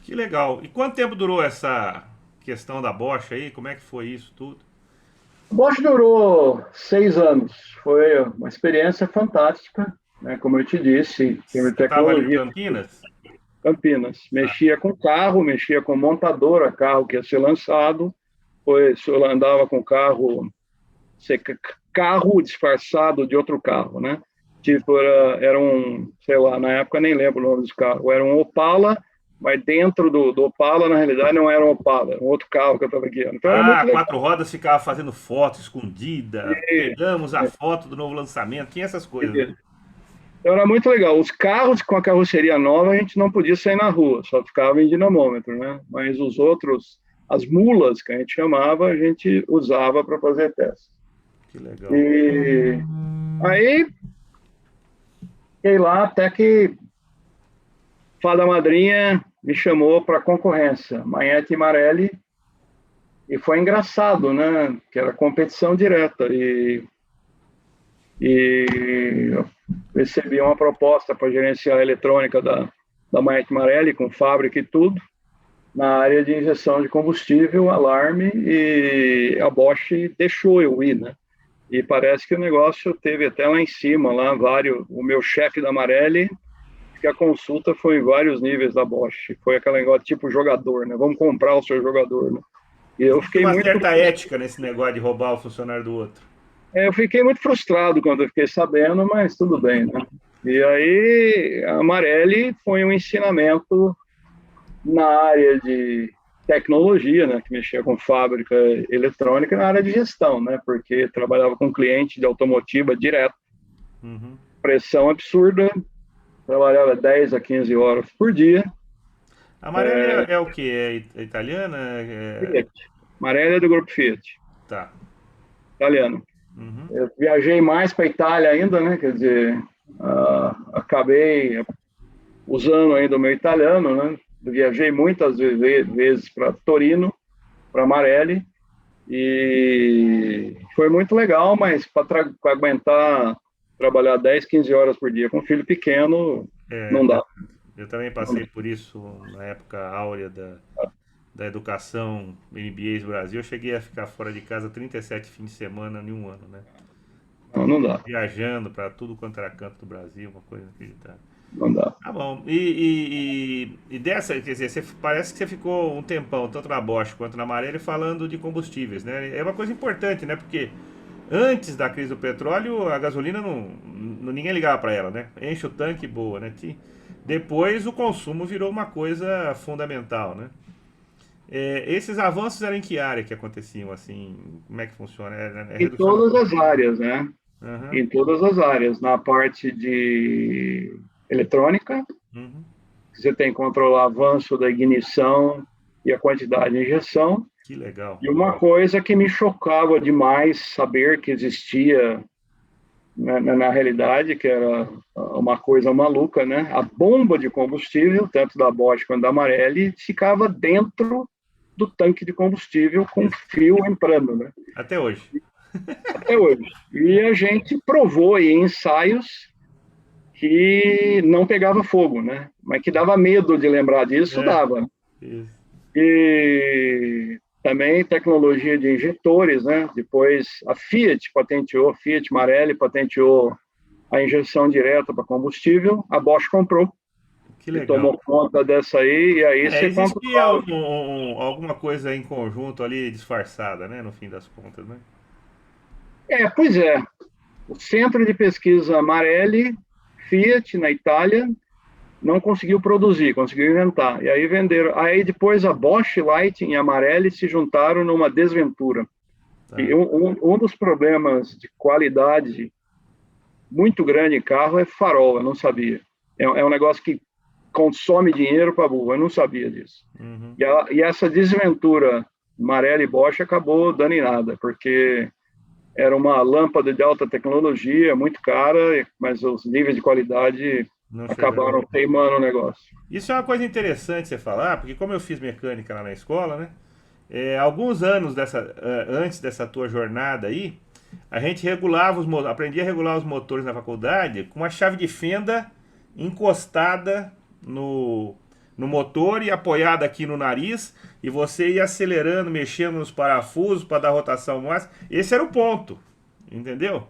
Que legal. E quanto tempo durou essa questão da Bosch aí? Como é que foi isso tudo? O Bosch durou 6 anos, foi uma experiência fantástica, né? Como eu te disse, time de Você estava ali em tecnologia, Campinas? Campinas, Tá. mexia com carro, mexia com montadora, carro que ia ser lançado, pois eu andava com carro disfarçado de outro carro, né? Tipo, era um, sei lá, na época nem lembro o nome dos carros, era um Opala, mas dentro do Opala, na realidade, não era um Opala, era um outro carro que eu estava guiando. Então era muito Ah, legal. Quatro Rodas ficava fazendo foto escondida. Pegamos a foto do novo lançamento. Tinha essas coisas, né? Então era muito legal. Os carros com a carroceria nova, a gente não podia sair na rua, só ficava em dinamômetro, né? Mas os outros, as mulas, que a gente chamava, a gente usava para fazer testes. Que legal. E aí, fiquei lá até que Fada Madrinha me chamou para concorrência, Magnete e Marelli, e foi engraçado, né? Que era competição direta. E eu recebi uma proposta para gerenciar a eletrônica da Magnete Marelli, com fábrica e tudo, na área de injeção de combustível, alarme, e a Bosch deixou eu ir, né? E parece que o negócio teve até lá em cima, lá o meu chefe da Marelli, que a consulta foi em vários níveis da Bosch. Foi aquele negócio tipo jogador, né? Vamos comprar o seu jogador, né? E eu Existe fiquei uma muito, certa ética nesse negócio de roubar o funcionário do outro. eu fiquei muito frustrado quando eu fiquei sabendo, mas tudo bem, né? E aí a Marelli foi um ensinamento na área de tecnologia, né, que mexia com fábrica eletrônica, na área de gestão, né, porque trabalhava com cliente de automotiva direto, Uhum. pressão absurda, trabalhava 10 a 15 horas por dia. A Marelli é o que? É italiana? Fiat. Marelli é do grupo Fiat, Tá. italiano. Uhum. Eu viajei mais para a Itália ainda, né, quer dizer, acabei usando ainda o meu italiano, né, viajei muitas vezes para Torino, para Marelli, e foi muito legal, mas para aguentar trabalhar 10, 15 horas por dia com um filho pequeno, É não dá. verdade. Eu também Não passei por isso na época áurea da educação MBAs Brasil. Eu cheguei a ficar fora de casa 37 fins de semana em um ano, né? dá, não dá, Viajando para tudo quanto era canto do Brasil, uma coisa inacreditável. não dá. Tá bom. E dessa, quer dizer, parece que você ficou um tempão, tanto na Bosch quanto na Marelli, falando de combustíveis, né? É uma coisa importante, né? Porque antes da crise do petróleo, a gasolina ninguém ligava para ela, né? Enche o tanque, boa, né? Depois o consumo virou uma coisa fundamental, né? Esses avanços eram em que área que aconteciam, assim? Como é que funciona? É Em redução do todas as consumo? áreas, né? Aham, Em todas as áreas. Na parte de eletrônica, uhum. você tem que controlar o avanço da ignição e a quantidade de injeção. Que legal. E uma coisa que me chocava demais saber que existia na realidade, que era uma coisa maluca, né? A bomba de combustível, tanto da Bosch quanto da Marelli, ficava dentro do tanque de combustível com fio entrando, né? Até hoje. Até hoje. E a gente provou em ensaios que não pegava fogo, né? Mas que dava medo de lembrar disso, É, dava. isso. E também tecnologia de injetores, né? Depois a Fiat patenteou, Fiat Marelli patenteou a injeção direta para combustível, a Bosch comprou Que e legal. tomou conta dessa aí, e aí você Existia controla. alguma coisa em conjunto ali disfarçada, né? No fim das contas, né? Pois é, o Centro de Pesquisa Marelli, Fiat, na Itália, não conseguiu produzir, conseguiu inventar. E aí venderam. Aí depois a Bosch Lighting e a Marelli se juntaram numa desventura. E Tá. um dos problemas de qualidade muito grande em carro é farol, eu não sabia. É um negócio que consome dinheiro para burro, eu não sabia disso. Uhum. E essa desventura Marelli e Bosch acabou dando em nada, porque era uma lâmpada de alta tecnologia, muito cara, mas os níveis de qualidade Não chegaram. acabaram teimando o negócio. Isso é uma coisa interessante você falar, porque como eu fiz mecânica lá na escola, né? Alguns anos antes dessa tua jornada aí, a gente aprendia a regular os motores na faculdade com uma chave de fenda encostada no motor e apoiada aqui no nariz, e você ia acelerando, mexendo nos parafusos para dar rotação máxima. Esse era o ponto, entendeu?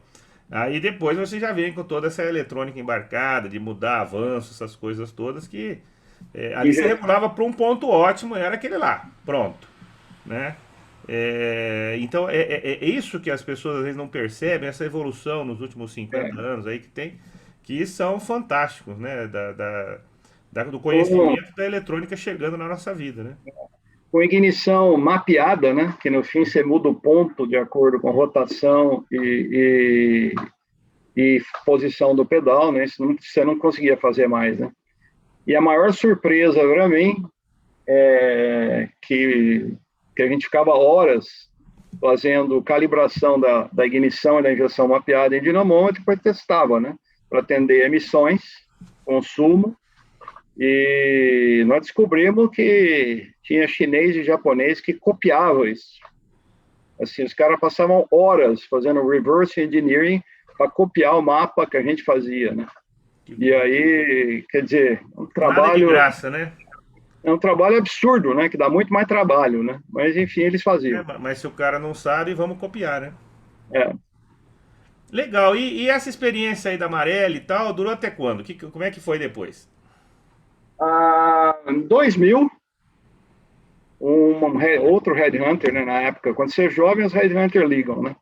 Aí depois você já vem com toda essa eletrônica embarcada, de mudar avanço, essas coisas todas que ali você regulava para um ponto ótimo, era aquele lá, pronto, né? Então é isso que as pessoas às vezes não percebem, essa evolução nos últimos 50 anos aí que tem, que são fantásticos, né? Do com, conhecimento da eletrônica chegando na nossa vida, né? com ignição mapeada, né? Que no fim você muda o ponto de acordo com rotação e posição do pedal, né? Isso não, você não conseguia fazer mais, né? E a maior surpresa para mim é que a gente ficava horas fazendo calibração da ignição e da injeção mapeada em dinamômetro, depois testava, né? Para atender emissões, consumo. E nós descobrimos que tinha chinês e japonês que copiavam isso. Assim, os caras passavam horas fazendo reverse engineering para copiar o mapa que a gente fazia, né? E aí, quer dizer, Nada de graça, né? é um trabalho absurdo, né? Que dá muito mais trabalho, né? Mas enfim, eles faziam. Mas se o cara não sabe, vamos copiar, né? É. Legal. E essa experiência aí da Marelli e tal, durou até quando? Como é que foi depois? Em 2000, outro headhunter, né, na época. Quando você é jovem, os headhunters ligam, né?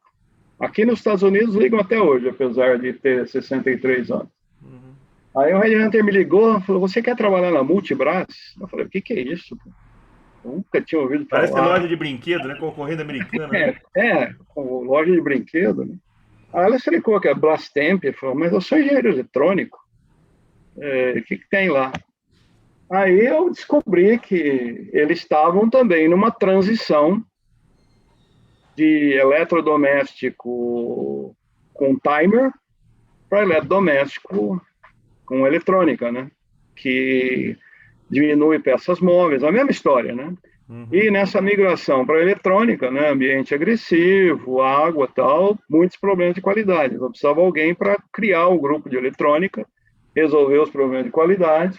Aqui nos Estados Unidos ligam até hoje, apesar de ter 63 anos. Uhum. Aí o headhunter me ligou e falou, você quer trabalhar na Multibras? Eu falei, o que que é isso? Eu nunca tinha ouvido Parece falar. loja de brinquedo, né? Concorrente americana, né? Com loja de brinquedo, né? Aí ela explicou que é Brastemp, falou, mas eu sou engenheiro eletrônico, o que que tem lá? Aí eu descobri que eles estavam também numa transição de eletrodoméstico com timer para eletrodoméstico com eletrônica, né? Que diminui peças móveis, a mesma história, né? Uhum. E nessa migração para eletrônica, né, ambiente agressivo, água, tal, muitos problemas de qualidade. Eu precisava de alguém para criar um grupo de eletrônica, resolver os problemas de qualidade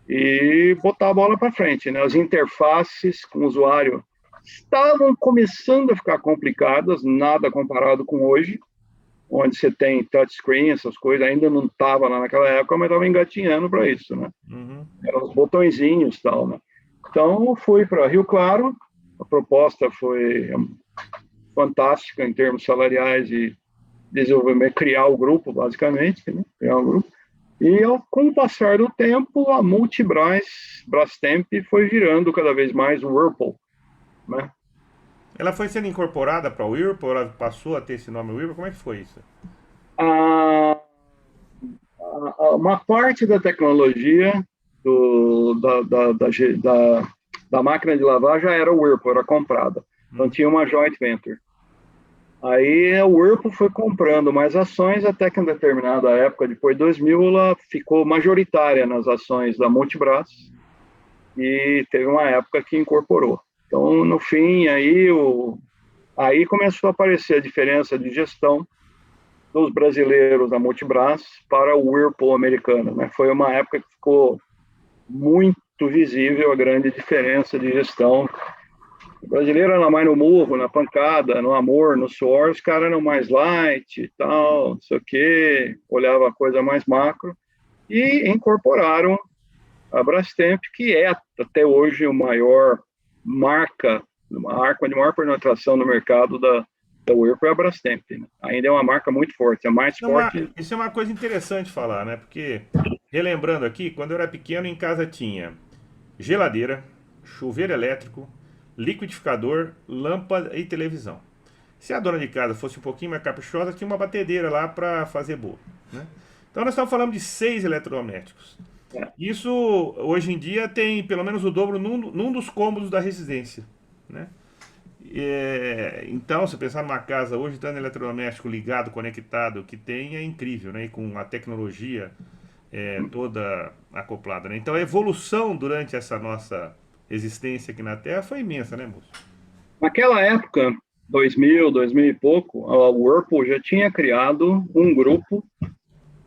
e botar a bola para frente, né? As interfaces com o usuário estavam começando a ficar complicadas, nada comparado com hoje, onde você tem touchscreen, essas coisas, ainda não estava lá naquela época, mas estava engatinhando para isso, né? Uhum. Eram os botõezinhos e tal, né? Então, fui para Rio Claro, a proposta foi fantástica em termos salariais e desenvolvimento, criar o grupo, basicamente, né? Criar um grupo. E com o passar do tempo, a Multibras, Brastemp, foi virando cada vez mais o Whirlpool, né? Ela foi sendo incorporada para o Whirlpool, ela passou a ter esse nome Whirlpool, como é que foi isso? A, uma parte da tecnologia da máquina de lavar já era o Whirlpool, era comprada. Então Uhum. tinha uma joint venture. Aí o Whirlpool foi comprando mais ações até que em determinada época, depois de 2000, ela ficou majoritária nas ações da Multibras e teve uma época que incorporou. Então, no fim, aí começou a aparecer a diferença de gestão dos brasileiros da Multibras para o Whirlpool americano, né? Foi uma época que ficou muito visível a grande diferença de gestão. O brasileiro era mais no murro, na pancada, no amor, no suor, os caras eram mais light e tal, não sei o quê, olhava a coisa mais macro, e incorporaram a Brastemp, que é até hoje o maior marca, uma marca de maior penetração no mercado da Whirlpool é a Brastemp. Né? Ainda é uma marca muito forte, é mais forte. Isso é uma coisa interessante falar, né? Porque, relembrando aqui, quando eu era pequeno, em casa tinha geladeira, chuveiro elétrico, liquidificador, lâmpada e televisão. Se a dona de casa fosse um pouquinho mais caprichosa, tinha uma batedeira lá para fazer bolo, né? Então nós estamos falando de 6 eletrodomésticos. É. Isso, hoje em dia, tem pelo menos o dobro num dos cômodos da residência, né? Então, se pensar numa casa hoje, tendo eletrodoméstico ligado, conectado, que tem, é incrível, né? E com a tecnologia toda acoplada, né? Então, a evolução durante essa nossa existência aqui na Terra foi imensa, né, moço? Naquela época, 2000 e pouco, a Whirlpool já tinha criado um grupo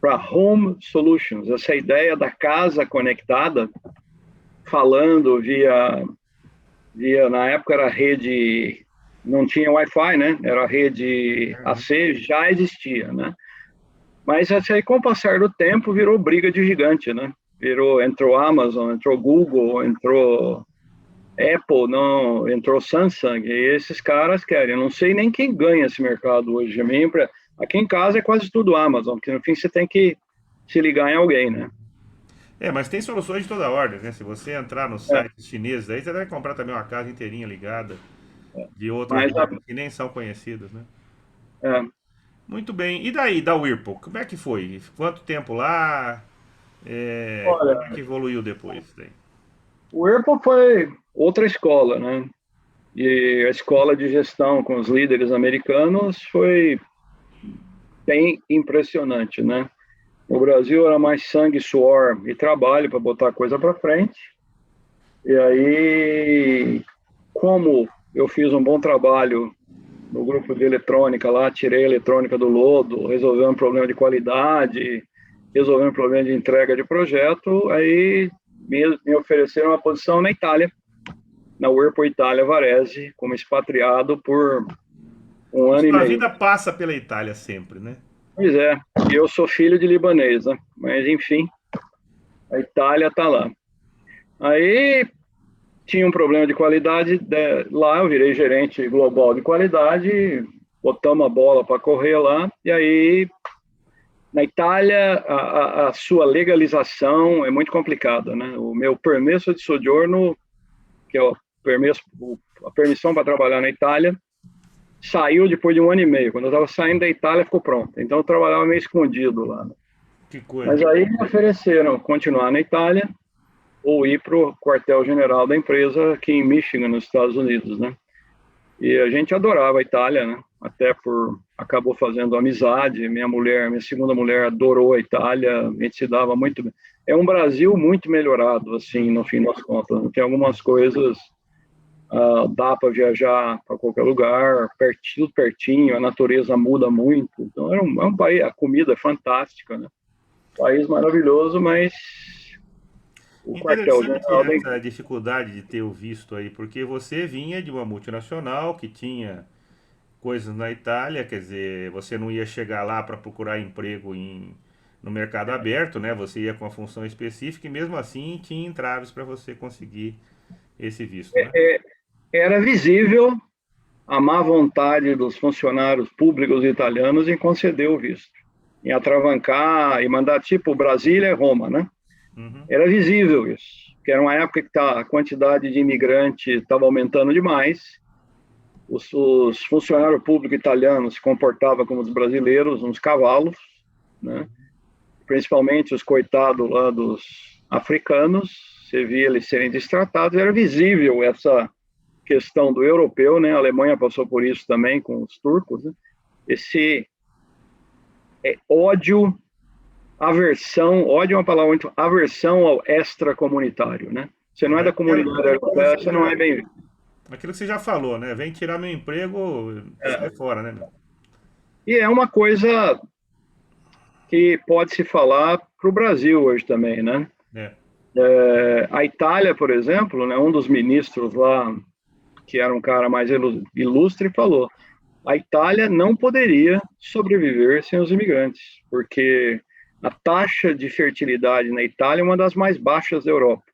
para Home Solutions, essa ideia da casa conectada, falando na época era rede, não tinha Wi-Fi, né? Era rede AC, já existia, né? Mas aí, com o passar do tempo, virou briga de gigante, né? Entrou Amazon, entrou Google, entrou Apple, não, entrou Samsung, e esses caras querem. Eu não sei nem quem ganha esse mercado hoje. Aqui em casa é quase tudo Amazon, porque no fim você tem que se ligar em alguém, né? Mas tem soluções de toda ordem, né? Se você entrar nos É, sites chineses aí, você deve comprar também uma casa inteirinha ligada de outras mas marcas que nem são conhecidas, né? é, Muito bem. E daí, da Whirlpool? Como é que foi? Quanto tempo lá? Como é olha, que evoluiu depois daí? o Whirlpool foi outra escola, né? E a escola de gestão com os líderes americanos foi bem impressionante, né? No Brasil era mais sangue, suor e trabalho para botar a coisa para frente. E aí, como eu fiz um bom trabalho no grupo de eletrônica lá, tirei a eletrônica do lodo, resolvendo um problema de qualidade, resolvendo um problema de entrega de projeto, aí me ofereceram uma posição na Itália, na Whirlpool Itália Varese, como expatriado por um A ano e sua meio. vida passa pela Itália sempre, né? Pois é, e eu sou filho de libanês, né? Mas enfim, a Itália está lá. Aí tinha um problema de qualidade, lá eu virei gerente global de qualidade, botamos a bola para correr lá, e aí na Itália a sua legalização é muito complicada, né? O meu permesso de soggiorno, que é a permissão para trabalhar na Itália, saiu depois de 1 ano e meio. Quando eu estava saindo da Itália, ficou pronto. Então eu trabalhava meio escondido lá, né? Que coisa. Mas aí me ofereceram continuar na Itália ou ir para o quartel-general da empresa aqui em Michigan, nos Estados Unidos, né? E a gente adorava a Itália, né? Até acabou fazendo amizade. Minha segunda mulher adorou a Itália. A gente se dava muito bem. É um Brasil muito melhorado, assim, no fim das contas. Tem algumas coisas, dá para viajar para qualquer lugar, tudo pertinho, a natureza muda muito. Então é um país, a comida é fantástica, né? País maravilhoso, mas o Interessante quartel-general da essa dificuldade de ter o visto aí, porque você vinha de uma multinacional que tinha coisas na Itália, quer dizer, você não ia chegar lá para procurar emprego no mercado aberto, né? Você ia com uma função específica e mesmo assim tinha entraves para você conseguir esse visto, né? era visível a má vontade dos funcionários públicos italianos em conceder o visto, em atravancar e mandar tipo Brasília e Roma, né? Uhum. Era visível isso, que era uma época que a quantidade de imigrantes estava aumentando demais, os funcionários públicos italianos se comportavam como os brasileiros, uns cavalos, né? Principalmente os coitados lá dos africanos, você via eles serem destratados, era visível essa questão do europeu, né? A Alemanha passou por isso também com os turcos, né? Esse ódio, aversão, ódio é uma palavra muito, aversão ao extracomunitário, né? Você não é da comunidade europeia, você não é bem-vindo. Aquilo que você já falou, né? Vem tirar meu emprego, sai fora, né, meu? E é uma coisa que pode se falar para o Brasil hoje também, né? É. A Itália, por exemplo, né, um dos ministros lá, que era um cara mais ilustre, falou: a Itália não poderia sobreviver sem os imigrantes, porque a taxa de fertilidade na Itália é uma das mais baixas da Europa.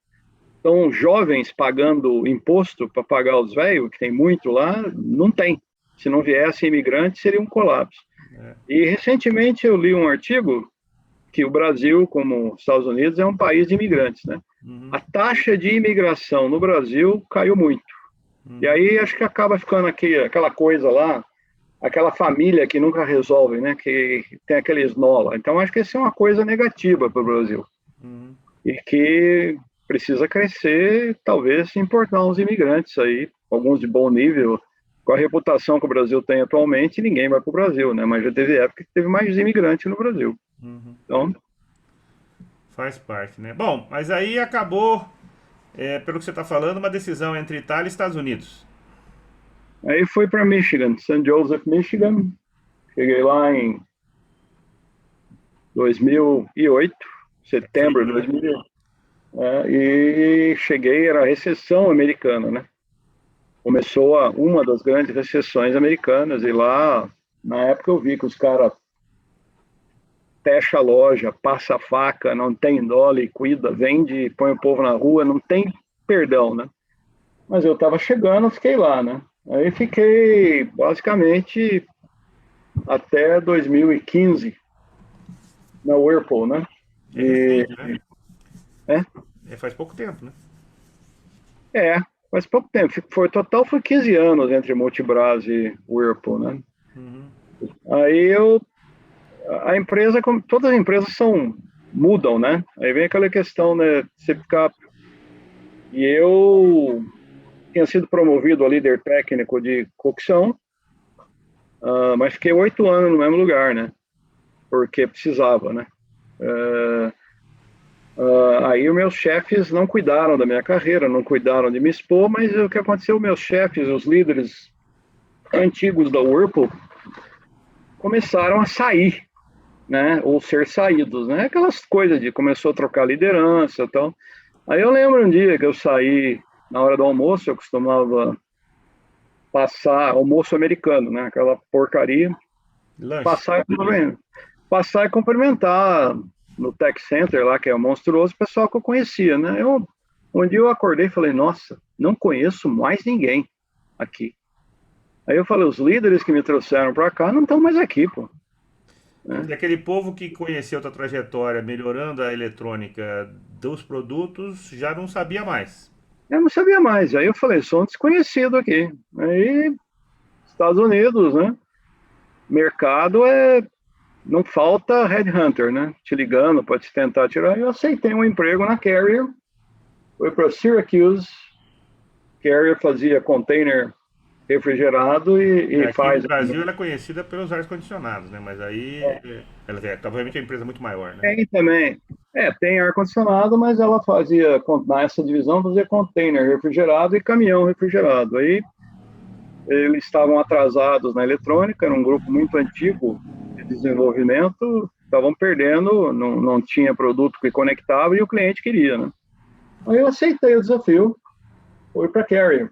Então, jovens pagando imposto para pagar os velhos, que tem muito lá, não tem. Se não viessem imigrantes, seria um colapso. É. E recentemente eu li um artigo que o Brasil, como os Estados Unidos, é um país de imigrantes, né? Uhum. A taxa de imigração no Brasil caiu muito. E aí acho que acaba ficando aquela coisa lá, aquela família que nunca resolve, né? Que tem aquele esnola. Então acho que isso é uma coisa negativa para o Brasil. Uhum. E que precisa crescer, talvez importar uns imigrantes aí, alguns de bom nível. Com a reputação que o Brasil tem atualmente, ninguém vai para o Brasil, né? Mas já teve época que teve mais imigrantes no Brasil. Uhum. Então, Faz parte, né? Bom, mas aí acabou, pelo que você está falando, uma decisão entre Itália e Estados Unidos. aí fui para Michigan, St. Joseph, Michigan. Cheguei lá em 2008, setembro de Frio, né? 2008. E cheguei, era a recessão americana, né? Começou uma das grandes recessões americanas, e lá, na época, eu vi que os caras fecha a loja, passa a faca, não tem dó, liquida, vende, põe o povo na rua, não tem perdão, né? Mas eu estava chegando, fiquei lá, né? Aí fiquei basicamente até 2015 na Whirlpool, né? É E, recente, né? é, Faz pouco tempo, né? é, faz pouco tempo. Total foi 15 anos entre Multibras e Whirlpool, né? Uhum. Aí a empresa, como todas as empresas mudam, né? Aí vem aquela questão, né? Você ficar. E eu tinha sido promovido a líder técnico de cocção, mas fiquei 8 anos no mesmo lugar, né? Porque precisava, né? Aí os meus chefes não cuidaram da minha carreira, não cuidaram de me expor, mas o que aconteceu, meus chefes, os líderes antigos da Whirlpool, começaram a sair, né? Ou ser saídos, né? Aquelas coisas de começou a trocar liderança e tal. Aí eu lembro um dia que eu saí na hora do almoço, eu costumava passar almoço americano, né? Aquela porcaria, Lanche. passar e cumprimentar no Tech Center lá, que é monstruoso, o pessoal que eu conhecia, né? Um dia eu acordei e falei, nossa, não conheço mais ninguém aqui. Aí eu falei, os líderes que me trouxeram para cá não estão mais aqui, pô. E aquele povo que conheceu tua trajetória melhorando a eletrônica dos produtos já não sabia mais. Eu não sabia mais. Aí eu falei, sou um desconhecido aqui. Aí, Estados Unidos, né? Mercado não falta headhunter, né? Te ligando para te tentar tirar. Eu aceitei um emprego na Carrier, fui para Syracuse. Carrier fazia container refrigerado e Aqui no faz. Brasil ela é conhecida pelos ar-condicionados, né? Mas aí ela é, obviamente, é uma empresa muito maior, né? Tem também. Tem ar-condicionado, mas ela fazia, nessa divisão, fazia container refrigerado e caminhão refrigerado. Aí eles estavam atrasados na eletrônica, era um grupo muito antigo de desenvolvimento, estavam perdendo, não tinha produto que conectava e o cliente queria, né? Aí eu aceitei o desafio, fui para Carrier.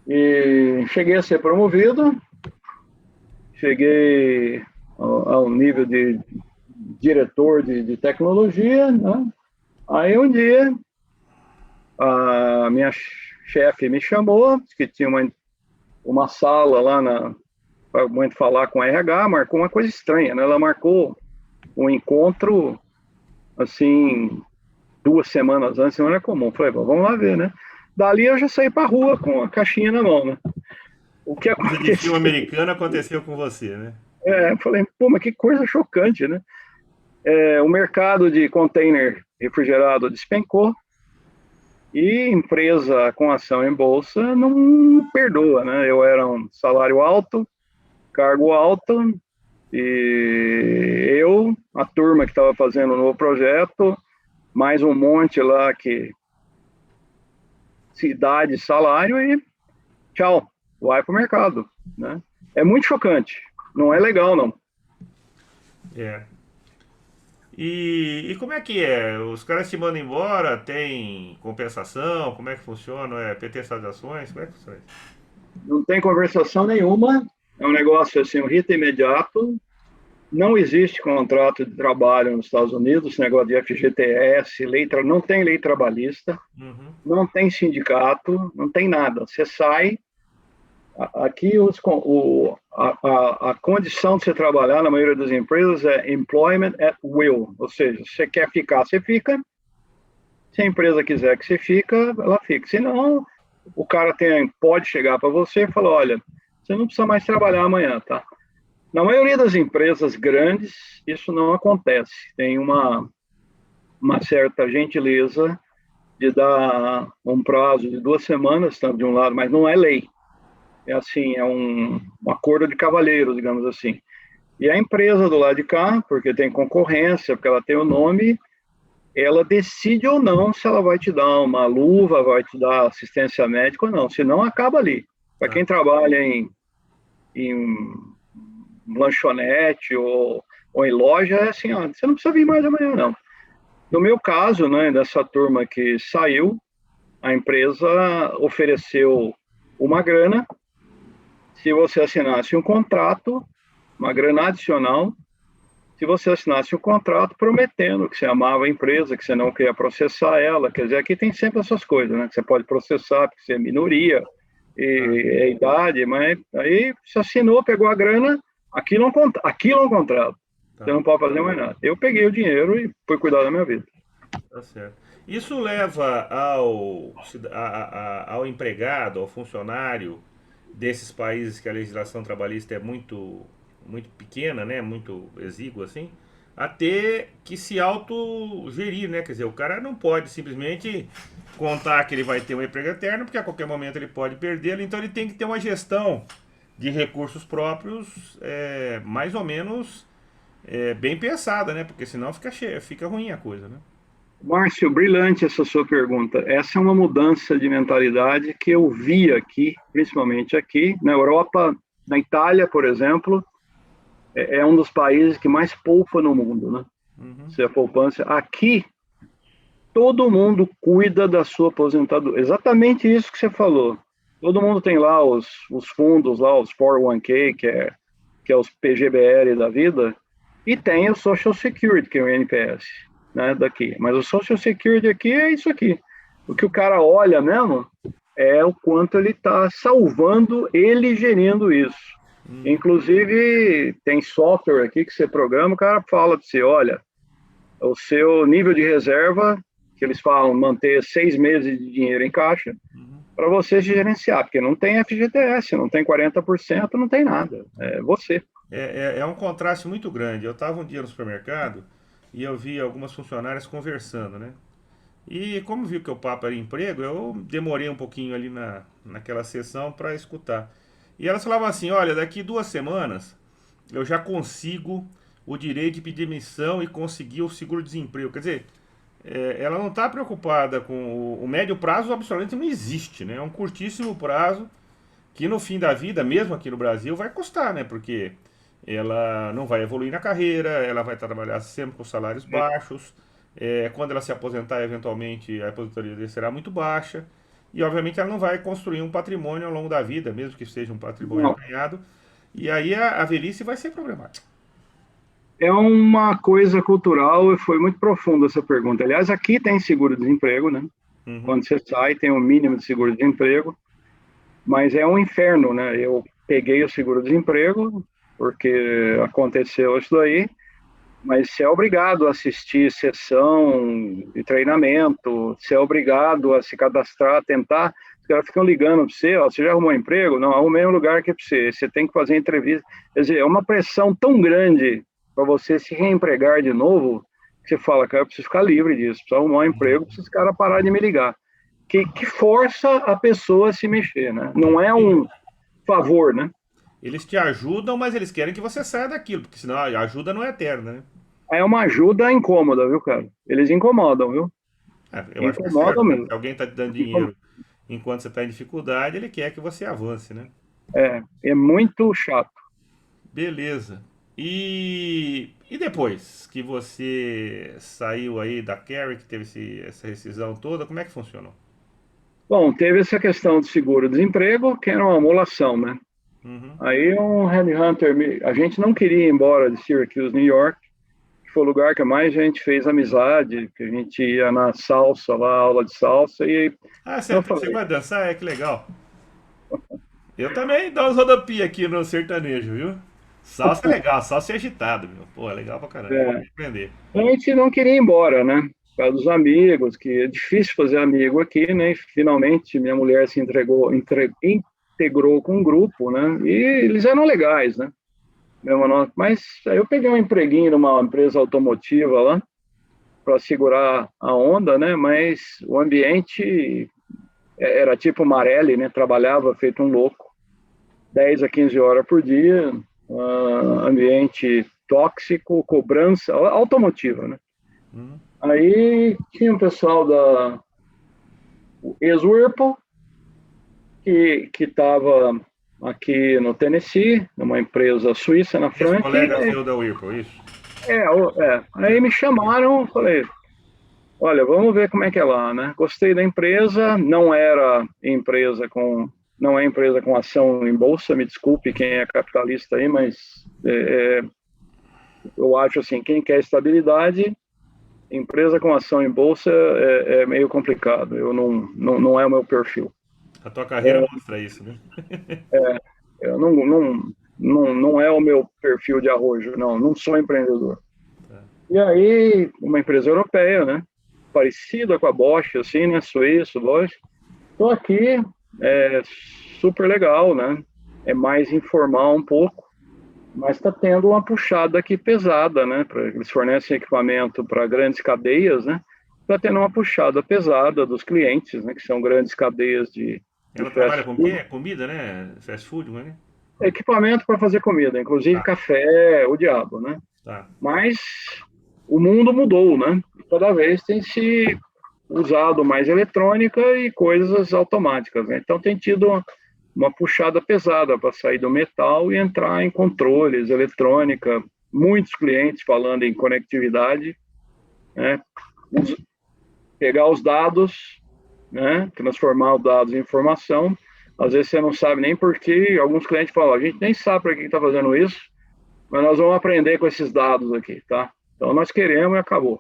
E cheguei a ser promovido, cheguei ao nível de diretor de tecnologia, né? Aí um dia a minha chefe me chamou, que tinha uma sala lá para muito falar com a RH, marcou uma coisa estranha, né? Ela marcou um encontro assim 2 semanas antes, não era comum. Falei, vamos lá ver, né? Dali eu já saí para rua com a caixinha na mão, né? O que Coisa de filme aconteceu? americano aconteceu com você, né? Falei, pô, mas que coisa chocante, né? O mercado de container refrigerado despencou e empresa com ação em bolsa não perdoa, né? Eu era um salário alto, cargo alto, e a turma que estava fazendo o novo projeto, mais um monte lá que cidade, salário e tchau, vai para o mercado, né? É muito chocante, não é legal, não. É. E como é que é? Os caras te mandam embora? Tem compensação? Como é que funciona? É PT ações? Como é que funciona isso? Não tem conversação nenhuma, é um negócio assim, um rito imediato, não existe contrato de trabalho nos Estados Unidos, esse negócio de FGTS, não tem lei trabalhista, Uhum. não tem sindicato, não tem nada. Você sai, aqui a condição de você trabalhar na maioria das empresas é employment at will, ou seja, se você quer ficar, você fica, se a empresa quiser que você fica, ela fica. Senão, o cara pode chegar para você e falar, olha, você não precisa mais trabalhar amanhã, tá? Na maioria das empresas grandes, isso não acontece. Tem uma certa gentileza de dar um prazo de 2 semanas, tanto de um lado, mas não é lei. É assim, é um acordo de cavalheiro, digamos assim. E a empresa do lado de cá, porque tem concorrência, porque ela tem o nome, ela decide ou não se ela vai te dar uma luva, vai te dar assistência médica ou não. Senão, acaba ali. Para Tá. quem trabalha em lanchonete ou em loja, é assim, ó, você não precisa vir mais amanhã, não. No meu caso, né, dessa turma que saiu, a empresa ofereceu uma grana se você assinasse um contrato, uma grana adicional, se você assinasse um contrato prometendo que você amava a empresa, que você não queria processar ela. Quer dizer, aqui tem sempre essas coisas, né? Que você pode processar porque você é minoria, Tá. é idade, mas aí você assinou, pegou a grana, aquilo é um contrato. Você Tá. não pode fazer mais nada. Eu peguei o dinheiro e fui cuidar da minha vida. Tá certo. Isso leva ao empregado, ao funcionário desses países que a legislação trabalhista é muito pequena, né? Muito exígua assim, a ter que se autogerir, né? Quer dizer, o cara não pode simplesmente contar que ele vai ter um emprego eterno, porque a qualquer momento ele pode perdê-lo, então ele tem que ter uma gestão de recursos próprios mais ou menos bem pensada, né? Porque senão fica ruim a coisa, né? Márcio, brilhante essa sua pergunta. Essa é uma mudança de mentalidade que eu vi aqui, principalmente aqui na Europa, na Itália, por exemplo, é um dos países que mais poupa no mundo, né? Uhum. Se a poupança aqui, todo mundo cuida da sua aposentadoria. Exatamente isso que você falou. Todo mundo tem lá os fundos, lá os 401k, que é os PGBL da vida, e tem o Social Security, que é o NPS, né, daqui. Mas o Social Security aqui é isso aqui. O que o cara olha mesmo é o quanto ele está salvando ele gerindo isso. Inclusive, tem software aqui que você programa, o cara fala para você, olha, o seu nível de reserva, que eles falam manter 6 meses de dinheiro em caixa, para você gerenciar, porque não tem FGTS, não tem 40%, não tem nada, é você. É um contraste muito grande. Eu estava um dia no supermercado e eu vi algumas funcionárias conversando, né? E como vi que o papo era emprego, eu demorei um pouquinho ali naquela sessão para escutar. E elas falavam assim: olha, daqui 2 semanas eu já consigo o direito de pedir demissão e conseguir o seguro-desemprego. Quer dizer, ela não está preocupada com o médio prazo, absolutamente não existe, né? É um curtíssimo prazo que no fim da vida, mesmo aqui no Brasil, vai custar, né? Porque ela não vai evoluir na carreira, ela vai trabalhar sempre com salários baixos. Quando ela se aposentar, eventualmente, a aposentadoria dele será muito baixa. E, obviamente, ela não vai construir um patrimônio ao longo da vida, mesmo que seja um patrimônio Não, ganhado. E aí a velhice vai ser problemática. é uma coisa cultural e foi muito profunda essa pergunta. Aliás, aqui tem seguro-desemprego, né? Uhum. Quando você sai, tem um mínimo de seguro-desemprego, mas é um inferno, né? Eu peguei o seguro-desemprego porque aconteceu isso daí, mas você é obrigado a assistir sessão de treinamento, você é obrigado a se cadastrar, tentar. Os caras ficam ligando para você, ó, você já arrumou um emprego? Não, arrumei um lugar aqui para você. Você tem que fazer entrevista. Quer dizer, é uma pressão tão grande para você se reempregar de novo, que você fala, cara, eu preciso ficar livre disso, preciso arrumar um emprego, preciso esse cara parar de me ligar. Que força a pessoa a se mexer, né? Não é Sim. um favor, né? Eles te ajudam, mas eles querem que você saia daquilo, porque senão a ajuda não é eterna, né? É uma ajuda incômoda, viu, cara? Eles incomodam, viu? Eu acho que é Incomodam certo, né? mesmo. Se alguém está te dando dinheiro enquanto você está em dificuldade, ele quer que você avance, né? É muito chato. Beleza. E depois que você saiu aí da Carry, que teve essa rescisão toda, como é que funcionou? Bom, teve essa questão de seguro-desemprego, que era uma emulação, né? Uhum. Aí um headhunter, a gente não queria ir embora de Syracuse, New York, que foi o lugar que mais a gente fez amizade, que a gente ia na salsa lá, aula de salsa, e Ah, eu você falei, vai dançar? É que legal. Eu também dou uns rodopios aqui no sertanejo, viu? Salsa é legal, salsa é agitado, meu. Pô, é legal pra caramba. é, Tem que aprender. a gente não queria ir embora, né? Por causa dos amigos, que é difícil fazer amigo aqui, né? E finalmente minha mulher se integrou com um grupo, né? E eles eram legais, né? Mas aí eu peguei um empreguinho numa empresa automotiva lá para segurar a onda, né? Mas o ambiente era tipo Marelli, né? Trabalhava feito um louco, 10 a 15 horas por dia, ambiente tóxico, cobrança automotiva, né? Uhum. Aí tinha um pessoal da ex-Whirlpool que estava aqui no Tennessee, numa empresa suíça na Franca, Ex-colega e seu da Whirlpool, isso? aí me chamaram, falei, olha, vamos ver como é que é lá, né? Gostei da empresa, não é empresa com ação em bolsa, me desculpe quem é capitalista aí, mas eu acho assim, quem quer estabilidade, empresa com ação em bolsa é meio complicado, eu não é o meu perfil. A tua carreira mostra isso, né? Eu não é o meu perfil de arrojo, não sou empreendedor. E aí, uma empresa europeia, né? Parecida com a Bosch, assim, né? Suíço, Bosch. Estou aqui, é super legal, né? É mais informal um pouco, mas está tendo uma puxada aqui pesada, né? Eles fornecem equipamento para grandes cadeias, né? Está tendo uma puxada pesada dos clientes, né? Que são grandes cadeias de Ela trabalha fast com o food. quê? Comida, né? Fast food, não é? Equipamento para fazer comida, inclusive Tá, café, o diabo, né? tá. Mas o mundo mudou, né? Cada vez tem se usado mais eletrônica e coisas automáticas, né? Então tem tido uma puxada pesada para sair do metal e entrar em controles, eletrônica, muitos clientes falando em conectividade, né? Pegar os dados, né? Transformar os dados em informação. Às vezes você não sabe nem por quê. Alguns clientes falam, a gente nem sabe para que está fazendo isso, mas nós vamos aprender com esses dados aqui, tá? Então nós queremos e acabou.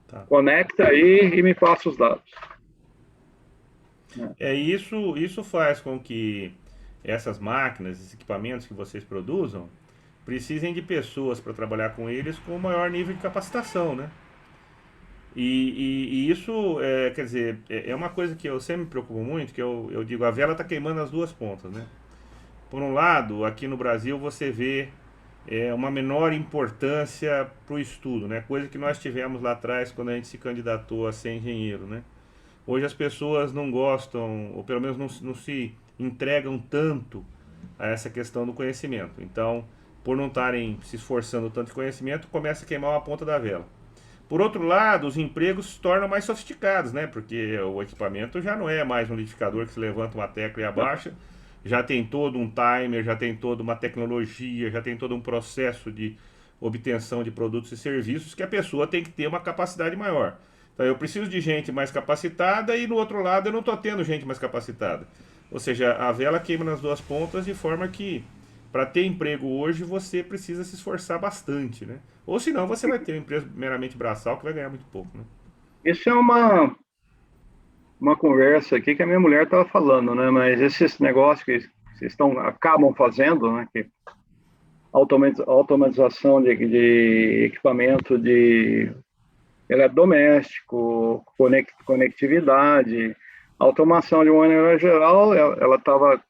Tá. Conecta aí e me passa os dados. né? Isso faz com que essas máquinas, esses equipamentos que vocês produzam, precisem de pessoas para trabalhar com eles com maior nível de capacitação, né? E isso, quer dizer, é uma coisa que eu sempre me preocupo muito, que eu digo, a vela está queimando as duas pontas, né? Por um lado, aqui no Brasil você vê uma menor importância para o estudo, né? Coisa que nós tivemos lá atrás quando a gente se candidatou a ser engenheiro, né? Hoje as pessoas não gostam, ou pelo menos não se entregam tanto a essa questão do conhecimento. Então, por não estarem se esforçando tanto de conhecimento, começa a queimar uma ponta da vela. Por outro lado, os empregos se tornam mais sofisticados, né? Porque o equipamento já não é mais um liquidificador que se levanta uma tecla e abaixa, já tem todo um timer, já tem toda uma tecnologia, já tem todo um processo de obtenção de produtos e serviços que a pessoa tem que ter uma capacidade maior. Então eu preciso de gente mais capacitada e no outro lado eu não estou tendo gente mais capacitada. Ou seja, a vela queima nas duas pontas de forma que para ter emprego hoje você precisa se esforçar bastante, né? Ou senão você vai ter um emprego meramente braçal que vai ganhar muito pouco, né? Isso é uma conversa aqui que a minha mulher estava falando, né? Mas esses negócios que vocês acabam fazendo, né? Que automatização de equipamento de eletrodoméstico, conectividade, automação de uma maneira geral, ela estava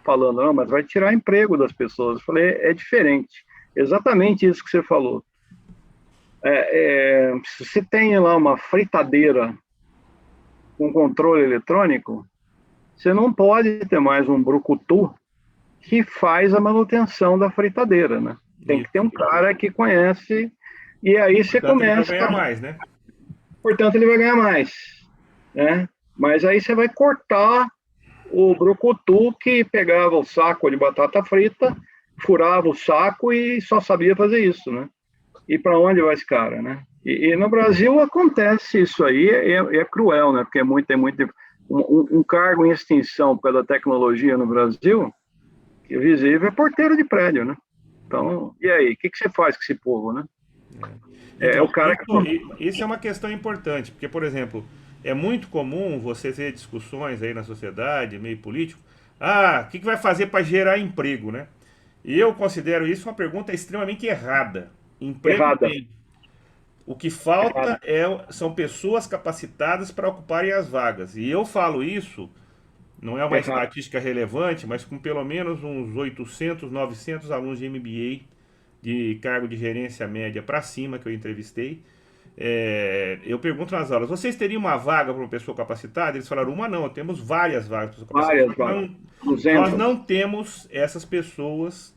falando, não, mas vai tirar emprego das pessoas. Eu falei, é diferente. Exatamente isso que você falou. Se tem lá uma fritadeira com controle eletrônico, você não pode ter mais um brucutu que faz a manutenção da fritadeira, né? Tem que ter um cara que conhece, e aí você Portanto, ele vai começa. ganhar mais, né? Portanto, ele vai ganhar mais, né? Mas aí você vai cortar o brucutu que pegava o saco de batata frita, furava o saco e só sabia fazer isso, né? E para onde vai esse cara, né? E no Brasil acontece isso aí, é cruel, né? Porque tem muito um cargo em extinção pela tecnologia no Brasil, que o visível é porteiro de prédio, né? Então, e aí, o que você faz com esse povo, né? É Então, o cara que... isso é uma questão importante, porque, por exemplo, é muito comum você ver discussões aí na sociedade, meio político, o que vai fazer para gerar emprego, né? E eu considero isso uma pergunta extremamente errada. Emprego Errada, tem. O que falta errada. são pessoas capacitadas para ocuparem as vagas. E eu falo isso, não é uma Errado. estatística relevante, mas com pelo menos uns 800, 900 alunos de MBA, de cargo de gerência média para cima, que eu entrevistei. Eu pergunto nas aulas, vocês teriam uma vaga para uma pessoa capacitada? Eles falaram, uma não, temos várias vagas para pessoa capacitada. Várias Só que vagas. nós 200. não temos essas pessoas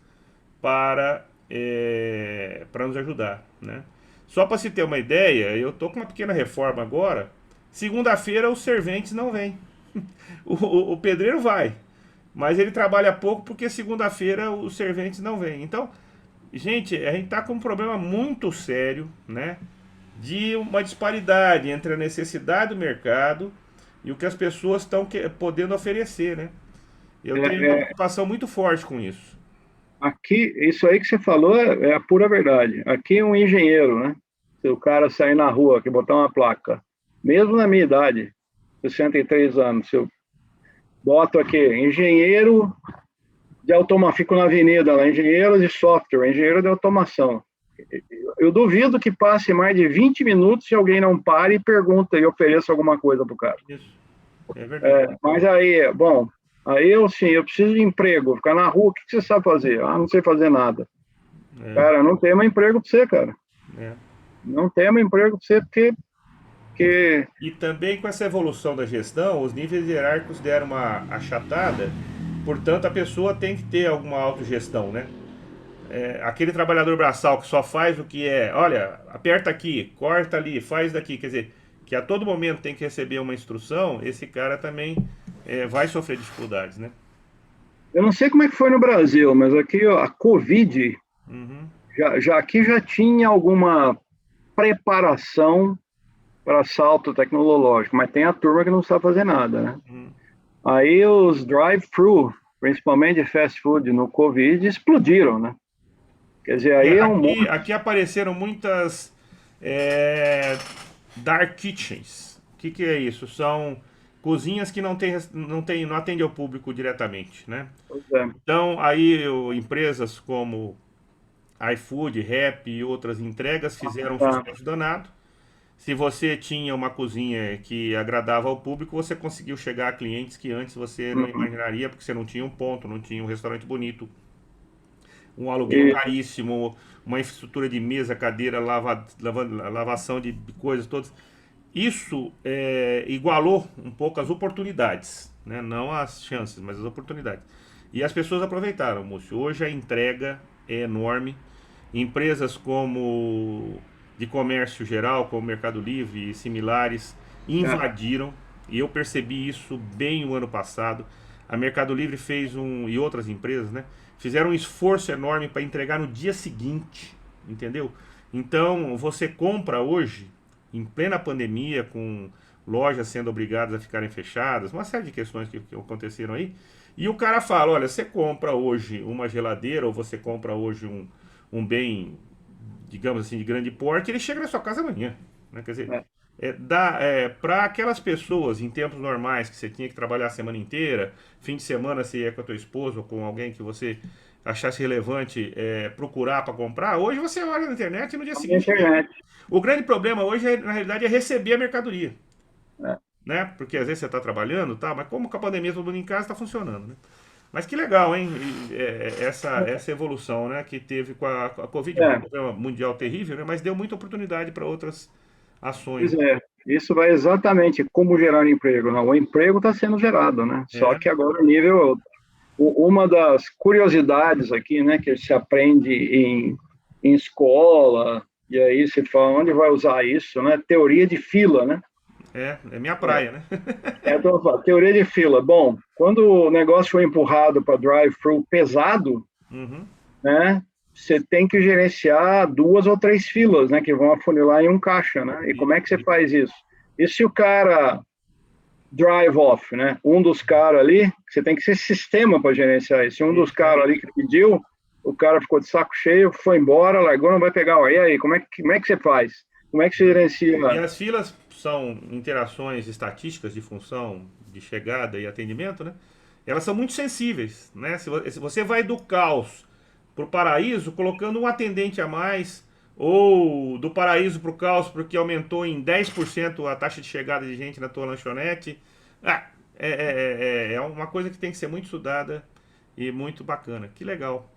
para nos ajudar, né? Só para se ter uma ideia, eu tô com uma pequena reforma agora. Segunda-feira os serventes não vêm. O pedreiro vai, mas ele trabalha pouco porque segunda-feira os serventes não vêm. Então, gente, a gente tá com um problema muito sério, né? De uma disparidade entre a necessidade do mercado e o que as pessoas estão podendo oferecer, né? Eu É, tenho uma é, preocupação muito forte com isso. aqui, isso aí que você falou é a pura verdade. Aqui um engenheiro, né? Se o cara sair na rua, que botar uma placa, mesmo na minha idade, 63 anos, se eu boto aqui, engenheiro de automação, fico na avenida lá, engenheiro de software, engenheiro de automação. Eu duvido que passe mais de 20 minutos se alguém não pare e pergunta e ofereça alguma coisa pro cara. Isso, é verdade. Mas aí, bom, aí eu preciso de emprego, ficar na rua, o que você sabe fazer? Ah, não sei fazer nada. É, Cara, não tem mais emprego para você, cara. é. Não tem mais emprego para você porque E também com essa evolução da gestão, os níveis hierárquicos deram uma achatada, portanto a pessoa tem que ter alguma autogestão, né? Aquele trabalhador braçal que só faz o que olha, aperta aqui, corta ali, faz daqui, quer dizer, que a todo momento tem que receber uma instrução, esse cara também vai sofrer dificuldades, né? eu não sei como é que foi no Brasil, mas aqui ó, a Covid Uhum. aqui já tinha alguma preparação para salto tecnológico, mas tem a turma que não sabe fazer nada, né? Uhum. Aí os drive-thru, principalmente de fast food no Covid, explodiram, né? Quer dizer, aí é um Aqui, monte. aqui apareceram muitas dark kitchens. O que é isso? São cozinhas que não atendem ao público diretamente, né? Pois é. Então, aí empresas como iFood, Rap e outras entregas fizeram um Tá. sucesso danado. Se você tinha uma cozinha que agradava ao público, você conseguiu chegar a clientes que antes você não Uhum. imaginaria, porque você não tinha um ponto, não tinha um restaurante bonito, um aluguel E, caríssimo, uma infraestrutura de mesa, cadeira, lavação de coisas todas. Isso igualou um pouco as oportunidades, né? Não as chances, mas as oportunidades. E as pessoas aproveitaram, Múcio. Hoje a entrega é enorme. Empresas como de comércio geral, como Mercado Livre e similares, é, invadiram. E eu percebi isso bem o ano passado. A Mercado Livre fez e outras empresas, né? Fizeram um esforço enorme para entregar no dia seguinte, entendeu? Então, você compra hoje, em plena pandemia, com lojas sendo obrigadas a ficarem fechadas, uma série de questões que aconteceram aí, e o cara fala, olha, você compra hoje uma geladeira, ou você compra hoje um bem, digamos assim, de grande porte, ele chega na sua casa amanhã, né? Quer dizer, é. para aquelas pessoas em tempos normais que você tinha que trabalhar a semana inteira, fim de semana você ia com a tua esposa ou com alguém que você achasse relevante procurar para comprar, hoje você olha na internet e no dia Na seguinte chega. internet. O grande problema hoje, na realidade, é receber a mercadoria, É. né? Porque às vezes você está trabalhando, tá, mas como com a pandemia todo mundo em casa está funcionando, né? Mas que legal, hein? Essa evolução, né, que teve com a Covid, um É. problema mundial terrível, né? Mas deu muita oportunidade para outras ações, Pois né? é, isso vai exatamente como gerar emprego. Não, o emprego está sendo gerado, né? Só É, que agora o nível, uma das curiosidades aqui, né, que se aprende em escola, e aí se fala onde vai usar isso, né? Teoria de fila, né? é minha praia, né? Então, teoria de fila. Bom, quando o negócio foi empurrado para drive-thru pesado, Uhum. né? Você tem que gerenciar duas ou três filas, né? Que vão afunilar em um caixa, né? E como é que você faz isso? E se o cara drive off, né? Um dos caras ali, você tem que ser sistema para gerenciar isso. Um dos caras ali que pediu, o cara ficou de saco cheio, foi embora, largou, não vai pegar. E aí, como é que você faz? Como é que você gerencia? E as filas são interações estatísticas de função de chegada e atendimento, né? Elas são muito sensíveis, né? Se você vai do caos para o paraíso colocando um atendente a mais, ou do paraíso para o caos porque aumentou em 10% a taxa de chegada de gente na tua lanchonete, ah, é uma coisa que tem que ser muito estudada e muito bacana. Que legal.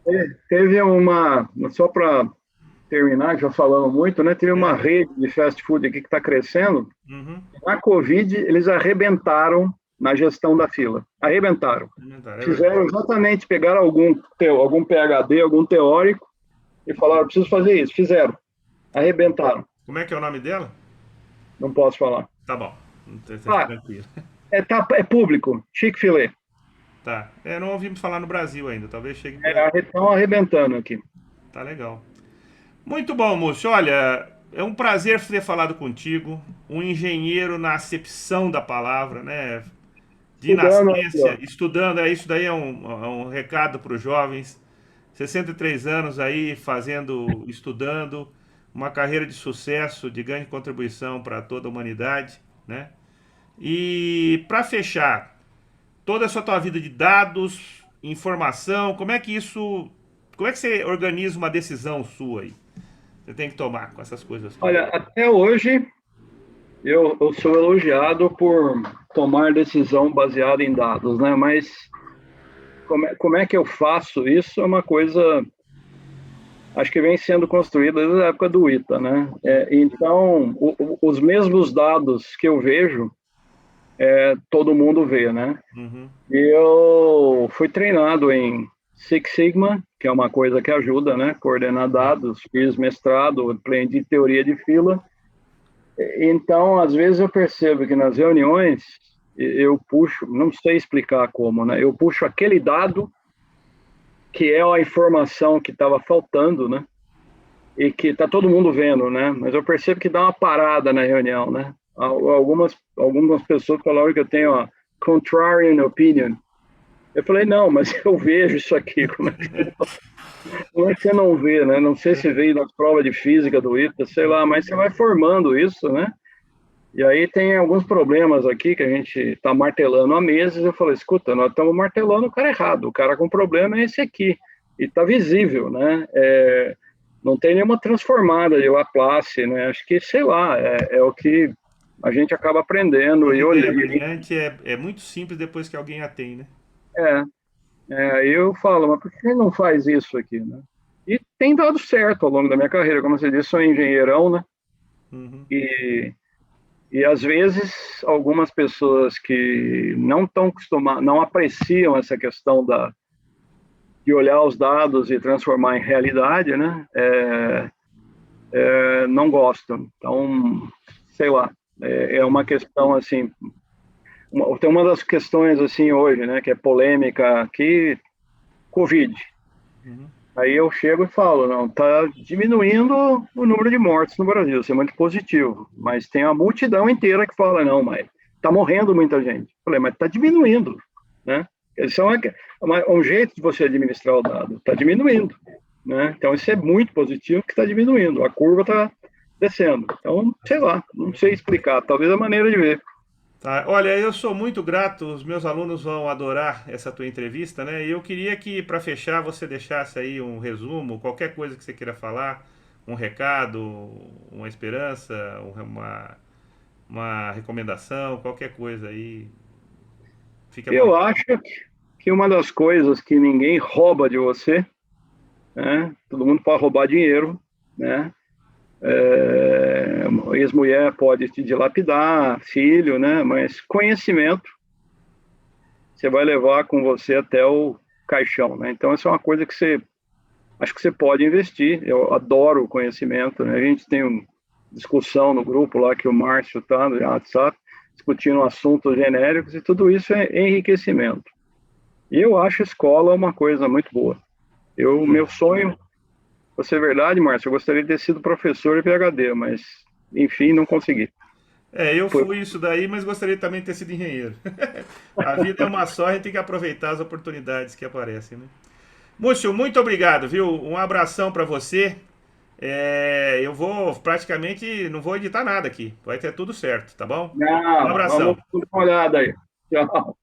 Teve uma, só para terminar, já falamos muito, né? Teve uma É, rede de fast food aqui que está crescendo. uhum, Na Covid, eles arrebentaram na gestão da fila. Arrebentaram. é Fizeram verdade. exatamente, pegaram algum PhD, algum teórico, e falaram, preciso fazer isso. Fizeram. Arrebentaram. Como é que é o nome dela? Não posso falar. Tá bom. Ah, Tranquilo. é público. Chick-fil-A. Tá. Não ouvimos falar no Brasil ainda. Talvez chegue no Brasil. Estão arrebentando aqui. Tá legal. Muito bom, Múcio. Olha, é um prazer ter falado contigo. Um engenheiro na acepção da palavra, né? De Estudando aqui, ó. nascença, estudando. Isso daí é um recado para os jovens. 63 anos aí estudando, uma carreira de sucesso, de grande contribuição para toda a humanidade, né? E para fechar, toda essa tua vida de dados, informação, como é que você organiza uma decisão sua aí? Você tem que tomar com essas coisas todas. Olha, até hoje eu sou elogiado por tomar decisão baseada em dados, né? Mas como é que eu faço isso? É uma coisa, acho que vem sendo construída desde a época do ITA, né? Então, os mesmos dados que eu vejo, todo mundo vê, né? Uhum, Eu fui treinado em Six Sigma, que é uma coisa que ajuda, né? Coordenar dados, fiz mestrado, aprendi teoria de fila. Então, às vezes eu percebo que nas reuniões eu puxo, não sei explicar como, né? Eu puxo aquele dado que é a informação que estava faltando, né? E que está todo mundo vendo, né? Mas eu percebo que dá uma parada na reunião, né? Algumas pessoas falaram que eu tenho a contrarian opinion. Eu falei, não, mas eu vejo isso aqui. Como é que você não vê, né? Não sei se veio nas provas de física do ITA, sei lá, mas você vai formando isso, né? E aí tem alguns problemas aqui que a gente está martelando há meses. Eu falei, escuta, nós estamos martelando o cara errado. O cara com problema é esse aqui. E está visível, né? Não tem nenhuma transformada de Laplace, né? Acho que, sei lá, é o que a gente acaba aprendendo. Toda E ideia olhei, brilhante é muito simples depois que alguém a tem, né? é, eu falo, mas por que não faz isso aqui, né? E tem dado certo ao longo da minha carreira. Como você disse, sou engenheirão, né? Uhum. E E às vezes algumas pessoas que não estão acostumadas, não apreciam essa questão de olhar os dados e transformar em realidade, né? Não gostam. Então, sei lá, é uma Entendi. questão assim. Tem uma das questões assim hoje, né? Que é polêmica aqui, Covid. Uhum. Aí eu chego e falo, não, está diminuindo o número de mortes no Brasil, isso é muito positivo. Mas tem uma multidão inteira que fala, não, mas está morrendo muita gente. Eu falei, mas está diminuindo, né? Isso um jeito de você administrar o dado, está diminuindo, né? Então isso é muito positivo que está diminuindo, a curva está descendo. Então, sei lá, não sei explicar, talvez a maneira de ver. Tá. Olha, eu sou muito grato, os meus alunos vão adorar essa tua entrevista, né? E eu queria que, para fechar, você deixasse aí um resumo, qualquer coisa que você queira falar, um recado, uma esperança, uma recomendação, qualquer coisa aí. Fique à Eu vontade. acho que uma das coisas que ninguém rouba de você, né? Todo mundo pode roubar dinheiro, né? Ex-mulher pode te dilapidar, filho, né? Mas conhecimento você vai levar com você até o caixão, né? Então, essa é uma coisa que você acho que você pode investir. Eu adoro o conhecimento, né? A gente tem uma discussão no grupo lá que o Márcio está no WhatsApp, discutindo assuntos genéricos e tudo isso é enriquecimento. E eu acho a escola uma coisa muito boa. Meu sonho, pra ser verdade, Márcio, eu gostaria de ter sido professor e PhD, mas enfim, não consegui. Eu Foi. fui isso daí, mas gostaria também de ter sido engenheiro. A vida é uma só, a gente tem que aproveitar as oportunidades que aparecem, né? Múcio, muito obrigado, viu? Um abração para você. Eu vou praticamente, não vou editar nada aqui. Vai ter tudo certo, tá bom? Um Não, vamos abração. dar uma olhada aí. Tchau.